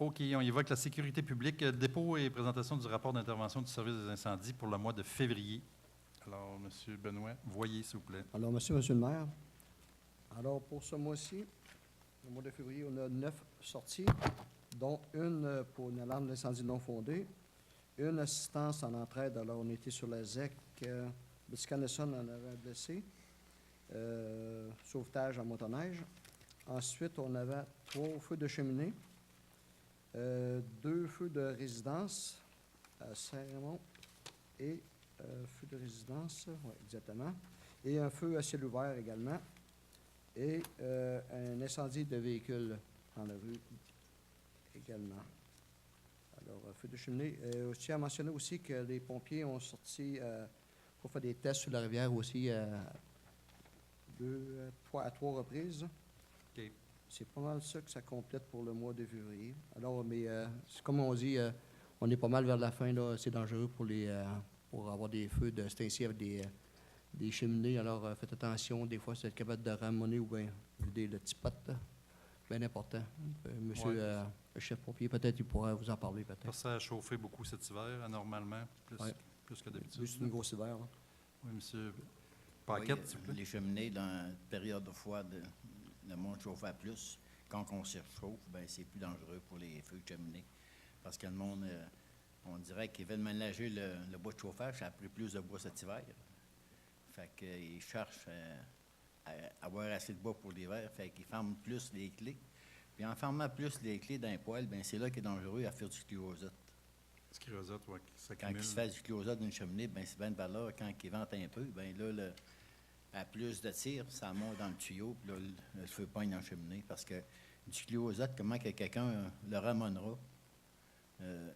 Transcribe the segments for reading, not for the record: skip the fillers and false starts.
OK, on y va avec la sécurité publique. Dépôt et présentation du rapport d'intervention du service des incendies pour le mois de février. Alors, M. Benoît, voyez, s'il vous plaît. Alors, monsieur le maire, alors pour ce mois-ci, le mois de février, on a 9 sorties, dont une pour une alarme d'incendie non fondée, une assistance en entraide, alors on était sur la ZEC, le Scanesson en avait blessé, sauvetage en motoneige. Ensuite, on avait 3 feux de cheminée, 2 feux de résidence à Saint-Raymond et feu de résidence, oui, exactement, et un feu à ciel ouvert également, et un incendie de véhicule dans la rue également. Alors, feu de cheminée. Je tiens à mentionner aussi que les pompiers ont sorti pour faire des tests sur la rivière aussi à 3 reprises. OK. C'est pas mal ça que ça complète pour le mois de février. Alors, mais comme on dit, on est pas mal vers la fin, là. C'est dangereux pour avoir des feux de ce temps-ci avec des cheminées. Alors, faites attention. Des fois, c'est être capable de ramoner ou bien vider le petit pot. Bien important. Monsieur le chef pompier, peut-être, il pourra vous en parler, peut-être. Ça a chauffé beaucoup cet hiver, anormalement, plus que d'habitude. Juste une grosse hiver, là. Oui, M. Paquette, s'il vous plaît. Les cheminées, dans une période de froide, le monde chauffe à plus. Quand on se chauffe, ben c'est plus dangereux pour les feux de cheminée. Parce que le monde, on dirait qu'ils veulent ménager le bois de chauffage, ça a pris plus de bois cet hiver. Fait qu'ils cherchent à avoir assez de bois pour l'hiver, fait qu'ils ferment plus les clés. Puis en fermant plus les clés d'un poêle, ben c'est là qu'il est dangereux à faire du chlyozote. Du chlyozote, oui, ça Quand il se fait du chlyozote d'une cheminée, ben c'est bien de valeur. Quand il vente un peu, ben là, à plus de tir, ça monte dans le tuyau, puis là, le feu pogne dans la cheminée. Parce que du chlyozote, comment que quelqu'un le ramonera,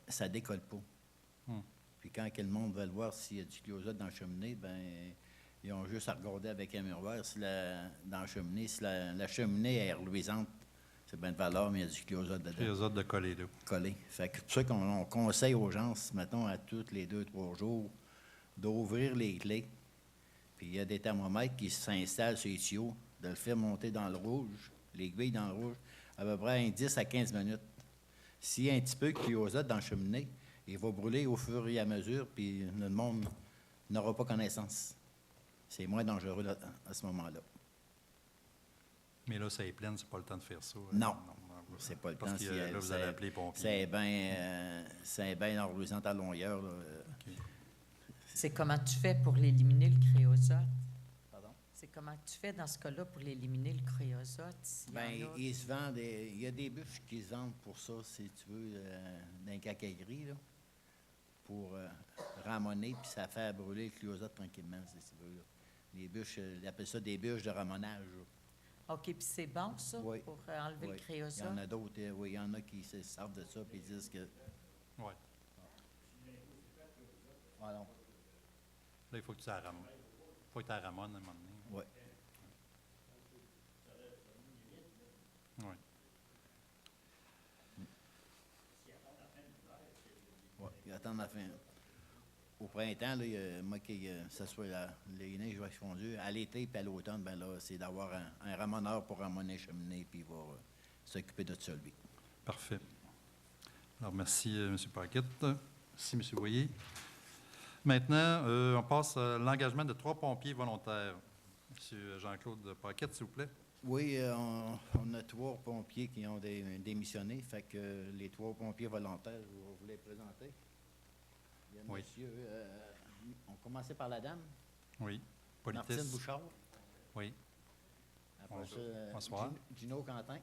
ça décolle pas. Puis quand le monde veut le voir s'il y a du chlyozote dans la cheminée, ben ils ont juste à regarder avec un miroir dans la cheminée. Si la cheminée est reluisante, c'est bien de valeur, mais il y a du chlyozote dedans. Chlyozote de coller, là. Collé. Fait que c'est pour ça qu'on conseille aux gens, mettons, à tous les 2-3 jours, d'ouvrir les clés. Puis il y a des thermomètres qui s'installent sur les tuyaux, de le faire monter dans le rouge, l'aiguille dans le rouge, à peu près 10 à 15 minutes. S'il y a un petit peu de chlyozote dans la cheminée, il va brûler au fur et à mesure, puis le monde n'aura pas connaissance. C'est moins dangereux là, à ce moment-là. Mais là, ça est plein, c'est pas le temps de faire ça. Non, c'est pas le temps. Parce que là, vous allez appeler les pompiers. C'est bien enreluisant à longueur. Là. Okay. C'est comment tu fais pour l'éliminer le chryozote? Pardon? C'est comment tu fais dans ce cas-là pour l'éliminer le chryozote? Bien, il se vend il y a des bûches qui se vendent pour ça, si tu veux, dans les cacailleries, là, pour ramoner, puis ça fait brûler le chlyozote tranquillement, si tu veux. Là. Les bûches, ils appellent ça des bûches de ramonage. Là. OK, puis c'est bon, ça, oui. pour enlever le chryozote? Il y en a d'autres, oui, il y en a qui se servent de ça, puis ils disent que... Oui. Voilà. Là, il faut que tu la ramones. Il faut que tu la ramones à un moment donné. Oui. Oui. Oui, ils attendent la fin. Au printemps, là, moi, que ce soit les neiges va fondu. À l'été puis à l'automne, ben là, c'est d'avoir un ramoneur pour ramoner les cheminées, puis il va s'occuper de ça, lui. Parfait. Alors, merci, M. Paquette. Merci, M. Boyer. Maintenant, on passe à l'engagement de 3 pompiers volontaires. M. Jean-Claude Paquette, s'il vous plaît. Oui, on a 3 pompiers qui ont démissionné. Fait que les 3 pompiers volontaires, je vais vous les présenter. Il y a oui. monsieur, on commençait par la dame. Oui. Politesse. Martine Bouchard. Oui. Après ça, bonsoir. Gino Quentin.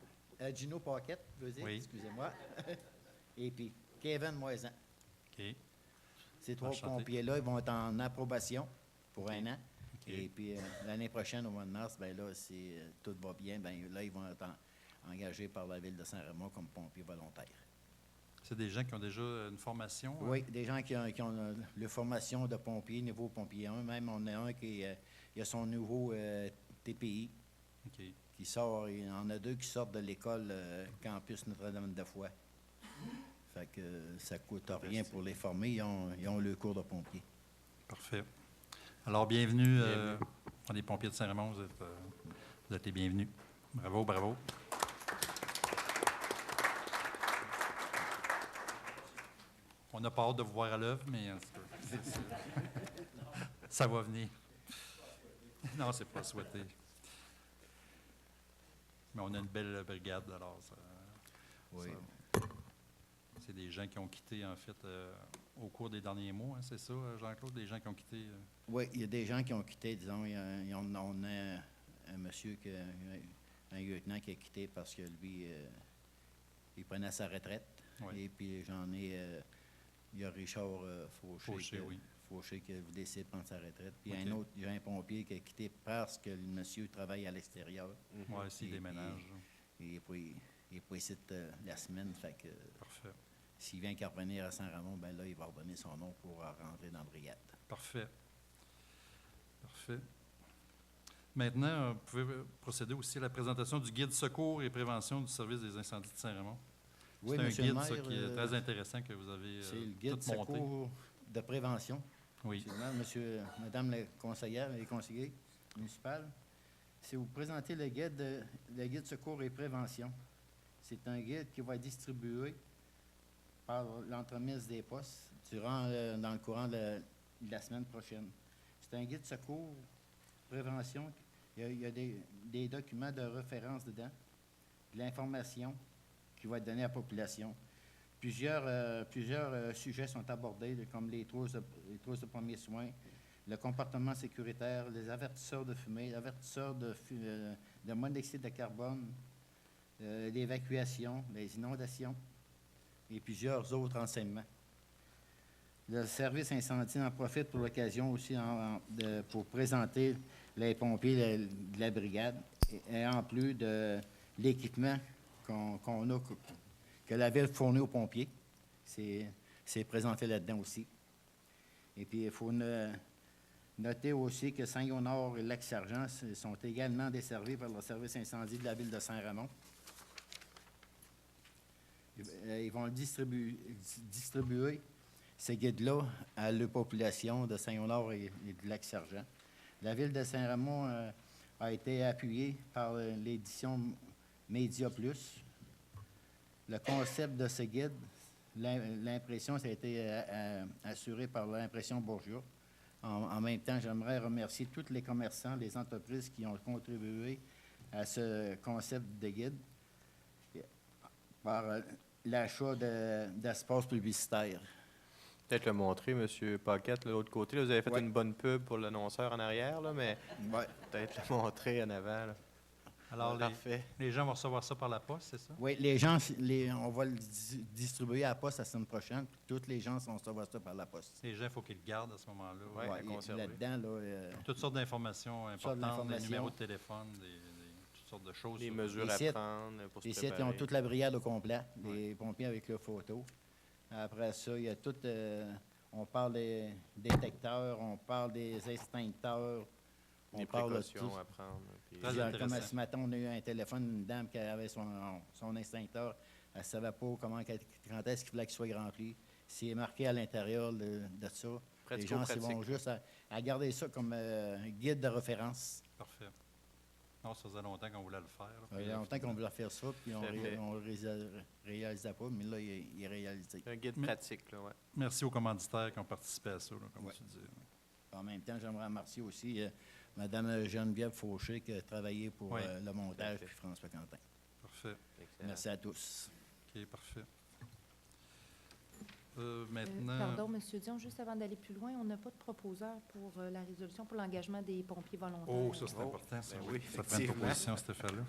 Gino Paquette, je veux dire, oui. Excusez-moi. Et puis Kevin Moisan. OK. Ces 3 pompiers-là, ils vont être en approbation pour 1 an. Okay. Et puis l'année prochaine, au mois de mars, bien là, si tout va bien, bien là, ils vont être engagés par la Ville de Saint-Raymond comme pompiers volontaires. C'est des gens qui ont déjà une formation? Oui, des gens qui ont la formation de pompier, niveau pompier 1. Même, on a un qui a son nouveau TPI okay. qui sort. Il y en a 2 qui sortent de l'école Campus Notre-Dame-de-Foix. Fait que ça ne coûte rien pour les former. Ils ont le cours de pompier. Parfait. Alors, bienvenue les pompiers de Saint-Raymond. Vous êtes les bienvenus. Bravo, bravo. n'a pas hâte de vous voir à l'œuvre, mais ça va venir. Non, c'est pas souhaité. Mais on a une belle brigade, alors Oui. c'est des gens qui ont quitté, en fait, au cours des derniers mois, hein, c'est ça, Jean-Claude? Des gens qui ont quitté... Oui, il y a des gens qui ont quitté, disons. On a un monsieur, un lieutenant qui a quitté parce que lui, il prenait sa retraite. Oui. Et puis il y a Richard Fauché, oui. Fauché qui a décidé de prendre sa retraite. Puis OK. il y a un pompier qui a quitté parce que le monsieur travaille à l'extérieur. Oui, c'est des Et- ménages. Il n'est pas ici la semaine. Fait que Parfait. s'il vient qu'à revenir à Saint-Ramon, ben là, il va redonner son nom pour rentrer dans la brigade. Parfait. Parfait. Maintenant, vous pouvez procéder aussi à la présentation du guide secours et prévention du service des incendies de Saint-Raymond. Oui, C'est un monsieur le guide, ça, maire, qui est très intéressant que vous avez c'est le guide tout monté. secours de prévention. Oui. Madame la conseillère et conseiller municipal, c'est vous présenter le guide secours et prévention. C'est un guide qui va être distribué par l'entremise des postes dans le courant de la semaine prochaine. C'est un guide secours, prévention. Il y a des documents de référence dedans, de l'information qui va être donnée à la population. Plusieurs sujets sont abordés, comme les trousses de premiers soins, le comportement sécuritaire, les avertisseurs de fumée, l'avertisseur de monoxyde de carbone, l'évacuation, les inondations et plusieurs autres enseignements. Le service incendie en profite pour l'occasion aussi pour présenter les pompiers de la brigade et en plus de l'équipement qu'on a, que la ville fournit aux pompiers. C'est présenté là-dedans aussi. Et puis, il faut noter aussi que Saint-Léonard et Lac-Sargent sont également desservis par le service incendie de la ville de Saint-Ramon. Ils vont distribuer ces guides-là à la population de Saint-Léonard et de Lac-Sargent. La ville de Saint-Ramon a été appuyée par l'édition Média Plus. Le concept de ce guide, l'impression, ça a été assuré par l'impression Bourgeois. En même temps, j'aimerais remercier tous les commerçants, les entreprises qui ont contribué à ce concept de guide par l'achat d'espaces publicitaires. Peut-être le montrer, M. Paquette, de l'autre côté. Là, vous avez fait Ouais. une bonne pub pour l'annonceur en arrière, là, mais Ouais. peut-être le montrer en avant. Là. Alors, Parfait. les gens vont recevoir ça par la poste, c'est ça? Oui, on va le distribuer à la poste la semaine prochaine, puis tous les gens vont recevoir ça par la poste. Les gens, il faut qu'ils le gardent à ce moment-là. Ouais, à Ouais, conserver. là-dedans, là, Toutes sortes d'informations sortes importantes, des d'informations. numéros de téléphone, toutes sortes de choses. Les sur- mesures Les à sites- prendre pour se les sites, ils préparer. ont toute la brigade au complet, les pompiers avec leurs photos. Après ça, il y a tout, on parle des détecteurs, on parle des extincteurs, on Les parle de précautions tout. à prendre. Puis- Très Comme intéressant. ce matin, on a eu un téléphone, une dame qui avait son extincteur. Elle ne savait pas quand est-ce qu'il fallait qu'il soit rempli. C'est marqué à l'intérieur de ça. Les gens ils vont Pratico-pratique. juste à garder ça comme guide de référence. Parfait. Non, ça faisait longtemps qu'on voulait le faire. là, Il puis, y a longtemps qu'on voulait faire ça, puis on Tout à fait. ne réalisait pas, mais là, il est réalisé. Un guide Mais- pratique, là, ouais. Merci aux commanditaires qui ont participé à ça, là, comme Ouais. tu dis. En même temps, j'aimerais remercier aussi Mme Geneviève Fauché qui a travaillé pour Oui. le montage, Tout à fait. puis François Quentin. Parfait. Excellent. Merci à tous. OK, parfait. Maintenant, Pardon, M. Dion, juste avant d'aller plus loin, on n'a pas de proposeur pour la résolution pour l'engagement des pompiers volontaires. oh, ça c'est Oh, important, ça. ben oui. oui, Ça prend une effectivement. proposition, cette affaire-là.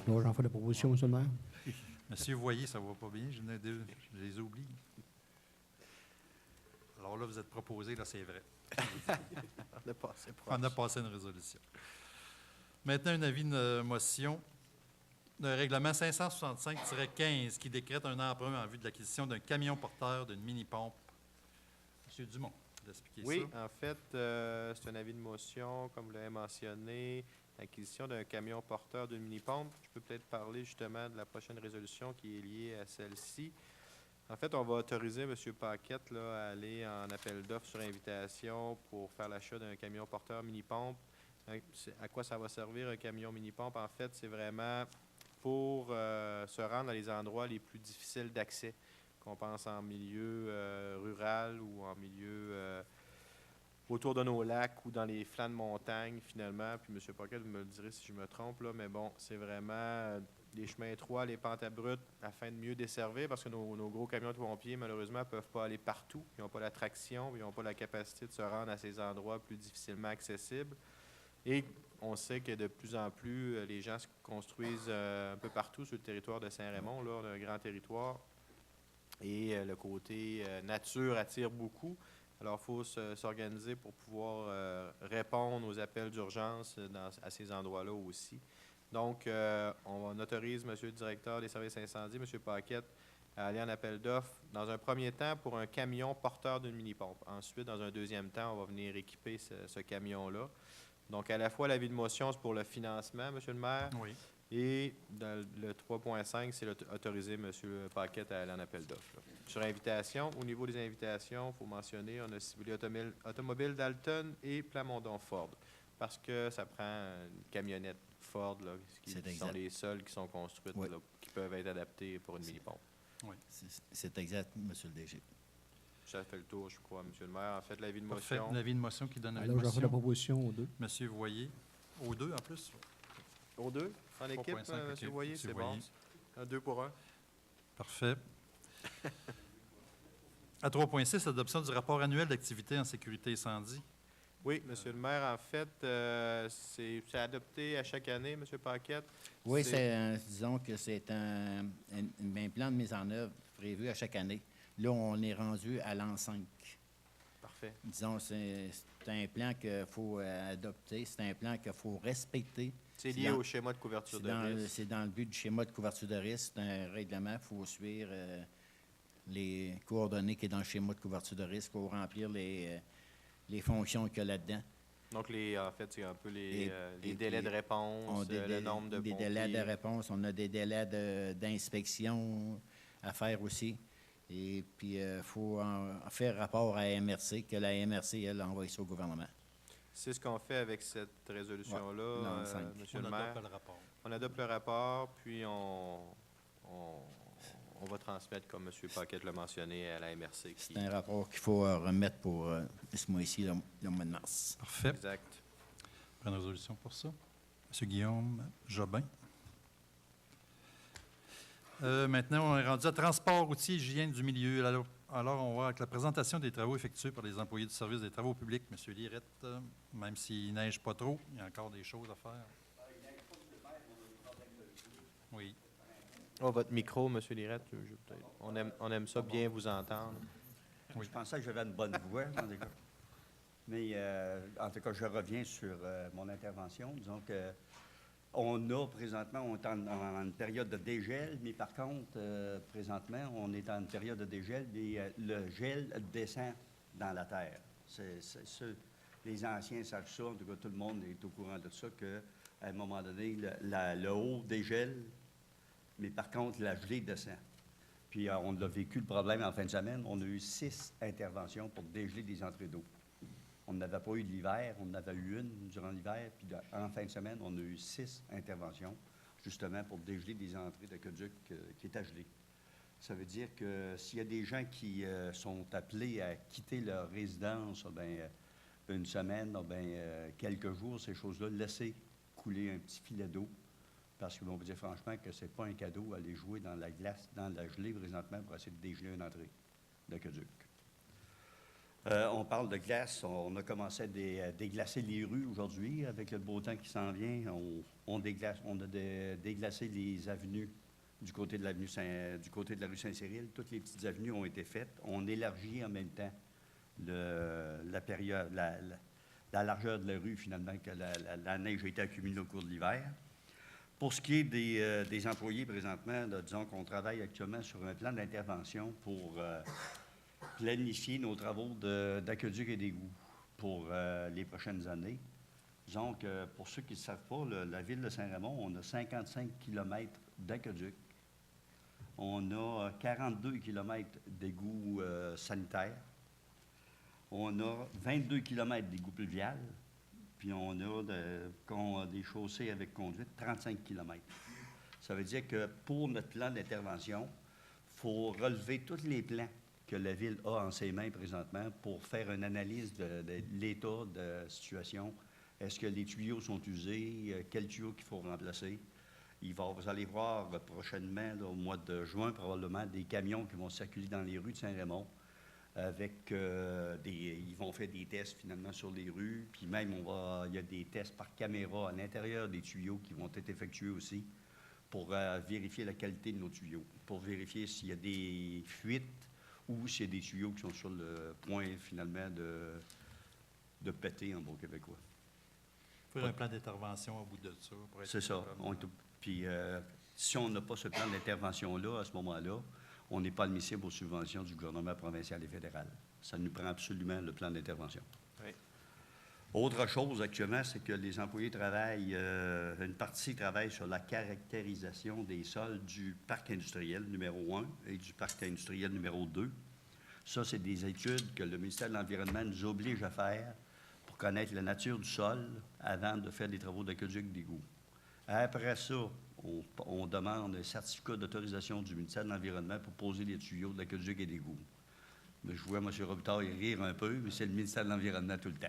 Non, j'en fais la proposition, monsieur le maire. Monsieur, vous voyez, ça va pas bien, je les oublie. Alors là, vous êtes proposé, là, c'est vrai. On a passé proche. On a passé une résolution. Maintenant, un avis de motion d'un règlement 565-15 qui décrète un emprunt en vue de l'acquisition d'un camion porteur d'une mini-pompe. Monsieur Dumont, vous expliquer Oui, ça. en fait, c'est un avis de motion, comme vous l'avez mentionné, l'acquisition d'un camion porteur d'une mini-pompe. Je peux peut-être parler justement de la prochaine résolution qui est liée à celle-ci. En fait, on va autoriser M. Paquette là, à aller en appel d'offres sur invitation pour faire l'achat d'un camion porteur mini-pompe. À quoi ça va servir un camion mini-pompe? En fait, c'est vraiment pour se rendre dans les endroits les plus difficiles d'accès. qu'on pense en milieu rural ou en milieu autour de nos lacs ou dans les flancs de montagne, finalement. Puis, M. Paquette, vous me le direz si je me trompe, là, mais bon, c'est vraiment les chemins étroits, les pentes abruptes, afin de mieux desservir, parce que nos gros camions de pompiers, malheureusement, ne peuvent pas aller partout. Ils n'ont pas la traction, ils n'ont pas la capacité de se rendre à ces endroits plus difficilement accessibles. Et on sait que de plus en plus, les gens se construisent un peu partout sur le territoire de Saint-Raymond. Là, on a un grand territoire. Et le côté nature attire beaucoup. Alors, il faut s'organiser pour pouvoir répondre aux appels d'urgence à ces endroits-là aussi. Donc, on autorise M. le directeur des services incendies, M. Paquette, à aller en appel d'offres dans un premier temps pour un camion porteur d'une mini-pompe. Ensuite, dans un deuxième temps, on va venir équiper ce camion-là. Donc, à la fois, l'avis de motion, c'est pour le financement, M. le maire. Oui. Et dans le 3.5, c'est autoriser M. Paquette à aller en appel d'offres. Là. Sur invitation, au niveau des invitations, il faut mentionner, on a ciblé Automobile Dalton et Plamondon Ford, parce que ça prend une camionnette Ford, là, qui sont les seules qui sont construites, Oui. là, qui peuvent être adaptées pour une mini-pompe. Oui. C'est exact, M. le DG. Ça fait le tour, je crois, M. le maire. En fait, l'avis de Parfait. motion. L'avis de motion qui donne avis de Alors, j'en fais la motion. proposition aux deux. Monsieur Voyer. Aux deux, en plus. Aux deux, en équipe, 3.5, M. ok. Voyer, Monsieur c'est Voyer. bon. Un 2 pour 1. Parfait. À 3.6, adoption du rapport annuel d'activité en sécurité incendie. Oui, M. le maire, en fait, c'est adopté à chaque année, M. Paquette. Oui, disons que c'est un plan de mise en œuvre prévu à chaque année. Là, on est rendu à l'an 5. Parfait. Disons, c'est un plan qu'il faut adopter, c'est un plan qu'il faut respecter. C'est lié au schéma de couverture de risque. C'est dans le but du schéma de couverture de risque. C'est un règlement, il faut suivre les coordonnées qui est dans le schéma de couverture de risque pour remplir les fonctions qu'il y a là-dedans. Donc, en fait, c'est un peu les Et délais puis, de réponse, le nombre de des pompiers. délais de réponse, on a des délais d'inspection à faire aussi. Et puis, il faut en faire rapport à la MRC, que la MRC, elle, envoie ça au gouvernement. C'est ce qu'on fait avec cette résolution-là, dans le 5. Monsieur On le maire. adopte le rapport. On adopte le rapport, puis on va transmettre, comme M. Paquette l'a mentionné, à la MRC. C'est un rapport qu'il faut remettre pour ce mois-ci, le mois de mars. Parfait. Exact. Prendre une résolution pour ça. Monsieur Guillaume Jobin. Maintenant, on est rendu à transport, routier, hygiène du milieu. Alors, on va avec la présentation des travaux effectués par les employés du service des travaux publics. Monsieur Lirette, même s'il neige pas trop, il y a encore des choses à faire. Oui. Oh, votre micro, M. Lirette, on aime ça bien vous entendre. Oui. Je pensais que j'avais une bonne voix, en tout cas. Mais en tout cas, je reviens sur mon intervention. Disons que on a présentement, on est en une période de dégel, mais par contre, présentement, on est en une période de dégel, et le gel descend dans la terre. Les anciens savent ça, en tout cas, tout le monde est au courant de ça, qu'à un moment donné, le haut dégèle, mais par contre, la gelée descend. Puis on a vécu le problème en fin de semaine. On a eu 6 interventions pour dégeler des entrées d'eau. On n'avait pas eu de l'hiver, on en avait eu une durant l'hiver, puis en fin de semaine, on a eu 6 interventions, justement pour dégeler des entrées d'aqueduc qui étaient gelées. Ça veut dire que s'il y a des gens qui sont appelés à quitter leur résidence, une semaine, quelques jours, ces choses-là, laissez couler un petit filet d'eau. Parce que, on peut dire franchement que ce n'est pas un cadeau aller jouer dans la glace, dans la gelée présentement pour essayer de dégeler une entrée d'aqueduc. On parle de glace. On a commencé à déglacer les rues aujourd'hui avec le beau temps qui s'en vient. On a déglacé les avenues du côté de la rue Saint-Cyril. Toutes les petites avenues ont été faites. On élargit en même temps la largeur de la rue, finalement, que la neige a été accumulée au cours de l'hiver. Pour ce qui est des employés présentement, là, disons qu'on travaille actuellement sur un plan d'intervention pour planifier nos travaux d'aqueduc et d'égout pour les prochaines années. Disons que pour ceux qui ne le savent pas, la ville de Saint-Raymond, on a 55 km d'aqueduc. On a 42 km d'égouts sanitaires. On a 22 km d'égouts pluviales. Puis on a des chaussées avec conduite, 35 km. Ça veut dire que pour notre plan d'intervention, il faut relever tous les plans que la Ville a en ses mains présentement pour faire une analyse de l'état de situation. Est-ce que les tuyaux sont usés? Quels tuyaux qu'il faut remplacer? Vous allez voir prochainement, là, au mois de juin, probablement, des camions qui vont circuler dans les rues de Saint-Raymond. Ils vont faire des tests finalement sur les rues, puis même il y a des tests par caméra à l'intérieur des tuyaux qui vont être effectués aussi pour vérifier la qualité de nos tuyaux, pour vérifier s'il y a des fuites ou s'il y a des tuyaux qui sont sur le point finalement de péter en bon québécois. Faire un plan d'intervention au bout de ça. Pour être C'est ça. Puis si on n'a pas ce plan d'intervention-là, à ce moment-là, on n'est pas admissible aux subventions du gouvernement provincial et fédéral. Ça nous prend absolument le plan d'intervention. Oui. Autre chose actuellement, c'est que les employés travaillent, une partie travaille sur la caractérisation des sols du parc industriel numéro 1 et du parc industriel numéro 2. Ça, c'est des études que le ministère de l'Environnement nous oblige à faire pour connaître la nature du sol avant de faire des travaux d'aqueduc d'égout. Après ça, on demande un certificat d'autorisation du ministère de l'Environnement pour poser les tuyaux d'aqueduc et d'égout. Mais je vois M. Robitaille rire un peu, mais c'est le ministère de l'Environnement tout le temps.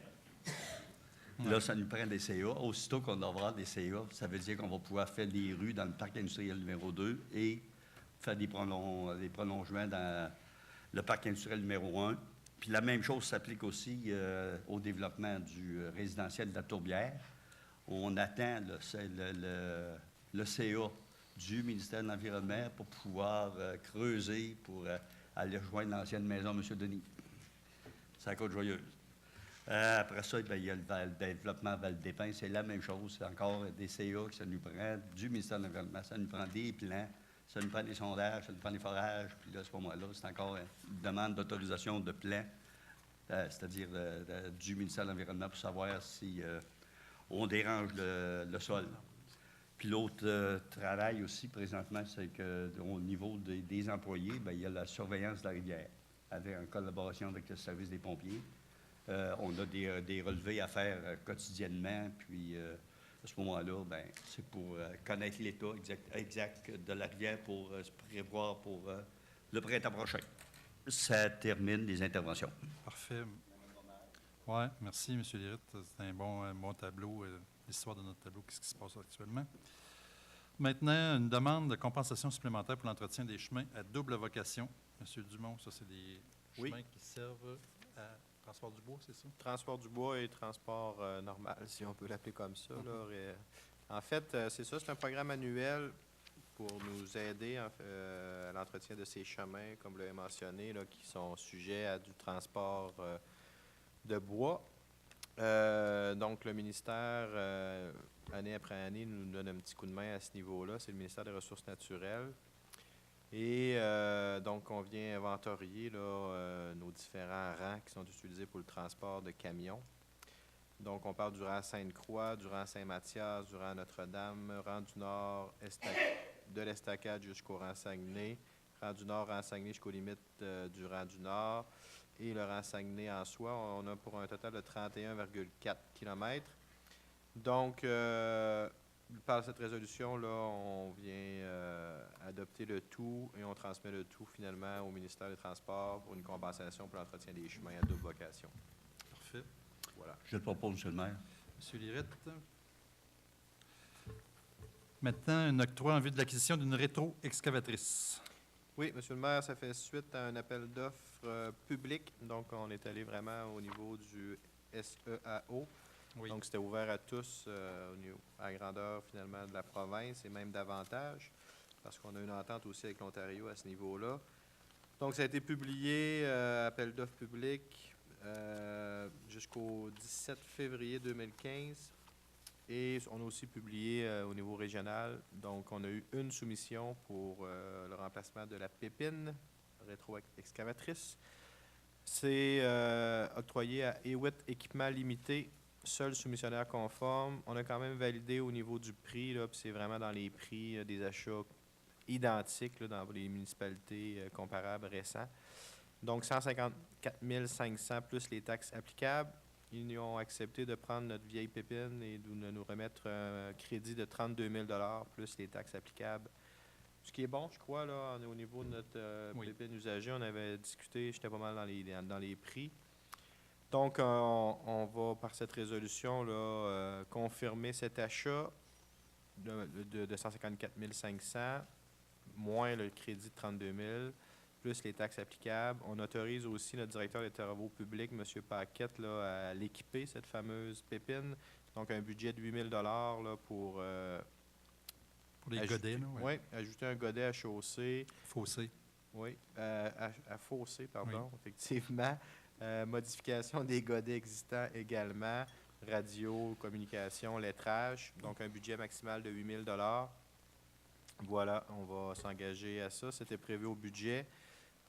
Là, ça nous prend des CA. Aussitôt qu'on aura des CA, ça veut dire qu'on va pouvoir faire des rues dans le parc industriel numéro 2 et faire des prolongements dans le parc industriel numéro 1. Puis la même chose s'applique aussi au développement du résidentiel de la Tourbière. On attend le CA du ministère de l'Environnement pour pouvoir creuser, pour aller rejoindre l'ancienne maison M. Denis. C'est la Côte-Joyeuse. Après ça, il y a le développement Val-des-Pins, c'est la même chose. C'est encore des CA que ça nous prend du ministère de l'Environnement. Ça nous prend des plans, ça nous prend des sondages, ça nous prend des forages. Puis là, à ce moment-là, c'est encore une demande d'autorisation de plan, c'est-à-dire du ministère de l'Environnement pour savoir si on dérange le sol. Puis l'autre travail aussi, présentement, c'est qu'au niveau des employés, bien, il y a la surveillance de la rivière, en collaboration avec le service des pompiers. On a des relevés à faire quotidiennement, puis à ce moment-là, bien, c'est pour connaître l'état exact de la rivière pour se prévoir pour le printemps prochain. Ça termine les interventions. Parfait. Oui, merci, M. Léritte. C'est un bon tableau, l'histoire de notre tableau, qu'est-ce qui se passe actuellement. Maintenant, une demande de compensation supplémentaire pour l'entretien des chemins à double vocation. M. Dumont, ça, c'est des chemins qui servent à transport du bois, c'est ça? Transport du bois et transport normal, si on peut l'appeler comme ça. Là. En fait, c'est ça, c'est un programme annuel pour nous aider à l'entretien de ces chemins, comme je l'ai mentionné, là, qui sont sujets à du transport de bois. Donc, le ministère, année après année, nous donne un petit coup de main à ce niveau-là. C'est le ministère des Ressources naturelles. Et donc, on vient inventorier là, nos différents rangs qui sont utilisés pour le transport de camions. Donc, on parle du rang Sainte-Croix, du rang Saint-Mathias, du rang Notre-Dame, rang du Nord, de l'Estacade jusqu'au rang Saguenay, rang du Nord, rang Saguenay jusqu'aux limites du rang du Nord, et le rang Saguenay en soi, on a pour un total de 31,4 km. Donc, par cette résolution-là, on vient adopter le tout et on transmet le tout finalement au ministère des Transports pour une compensation pour l'entretien des chemins à double vocation. Parfait. Voilà. Je le propose, M. le maire. M. Léritte. Maintenant, un octroi en vue de l'acquisition d'une rétro-excavatrice. Oui, M. le maire, ça fait suite à un appel d'offres public. Donc, on est allé vraiment au niveau du SEAO. Oui. Donc, c'était ouvert à tous à la grandeur, finalement, de la province et même davantage, parce qu'on a une entente aussi avec l'Ontario à ce niveau-là. Donc, ça a été publié, appel d'offres public, jusqu'au 17 février 2015. Et on a aussi publié au niveau régional. Donc, on a eu une soumission pour le remplacement de la pépine rétro-excavatrice. C'est octroyé à Hewitt Équipement Limité, seul soumissionnaire conforme. On a quand même validé au niveau du prix, là, puis c'est vraiment dans les prix des achats identiques là, dans les municipalités comparables récents. Donc, 154 500 plus les taxes applicables. Ils nous ont accepté de prendre notre vieille pépine et de nous remettre un crédit de 32 000 plus les taxes applicables, ce Ce qui est bon, je crois, là, au niveau de notre Oui. pépine usagée, on avait discuté, j'étais pas mal dans les prix. Donc, on va, par cette résolution, là, confirmer cet achat de 154 500, moins le crédit de 32 000, plus les taxes applicables. On autorise aussi notre directeur des travaux publics, M. Paquette, là, à l'équiper, cette fameuse pépine. Donc, un budget de 8 000 là, pour Pour les godets, là, ouais. oui, ajouter un godet à chaussée. Fossé. Oui, à fausser, pardon, effectivement. Modification des godets existants également. Radio, communication, lettrage. Donc, un budget maximal de 8 000 Voilà, on va s'engager à ça. C'était prévu au budget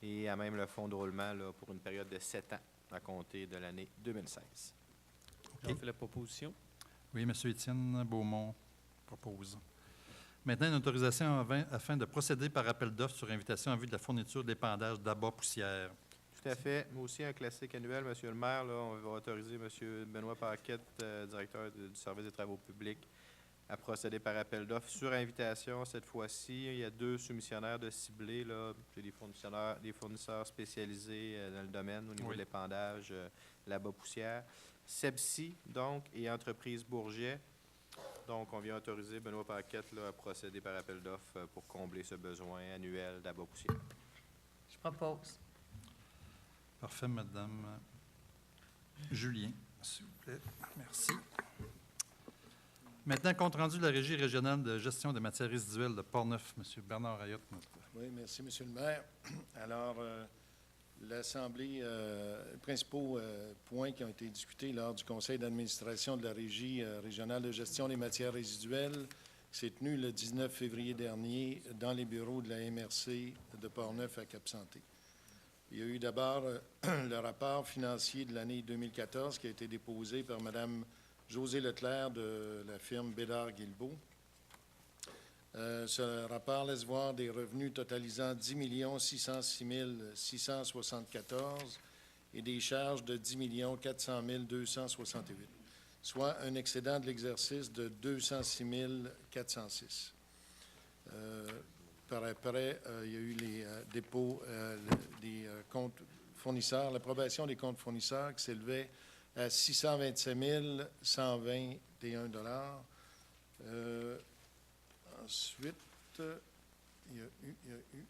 et à même le fonds de roulement là, pour une période de 7 ans à compter de l'année 2016. J'en fais la proposition. Oui, M. Étienne Beaumont propose. Maintenant, une autorisation afin de procéder par appel d'offres sur invitation en vue de la fourniture d'épandage d'abat poussière. Tout à fait. Moi aussi, un classique annuel, Monsieur le maire. Là, on va autoriser M. Benoît Paquette, directeur du service des travaux publics, à procéder par appel d'offres sur invitation cette fois-ci. Il y a 2 soumissionnaires de ciblés. J'ai des fournisseurs spécialisés dans le domaine au niveau Oui. de l'épandage, l'abat poussière. Sebsi, donc, et Entreprise Bourget. Donc, on vient autoriser Benoît Paquette là, à procéder par appel d'offres pour combler ce besoin annuel d'abat poussière. Je propose. Parfait, Madame Julien, s'il vous plaît. Merci. Maintenant, compte rendu de la Régie régionale de gestion des matières résiduelles de Portneuf. M. Bernard Rayotte. Oui, merci, Monsieur le maire. Alors, l'Assemblée, les principaux points qui ont été discutés lors du Conseil d'administration de la Régie régionale de gestion des matières résiduelles, qui s'est tenu le 19 février dernier dans les bureaux de la MRC de Portneuf à Cap-Santé. Il y a eu d'abord le rapport financier de l'année 2014 qui a été déposé par Mme Josée Leclerc de la firme Bédard-Guilbeault. Ce rapport laisse voir des revenus totalisant 10 606 674 et des charges de 10 400 268, soit un excédent de l'exercice de 206 406. Par après, il y a eu les dépôts des comptes fournisseurs, l'approbation des comptes fournisseurs qui s'élevait à 627 121 Ensuite, il y a eu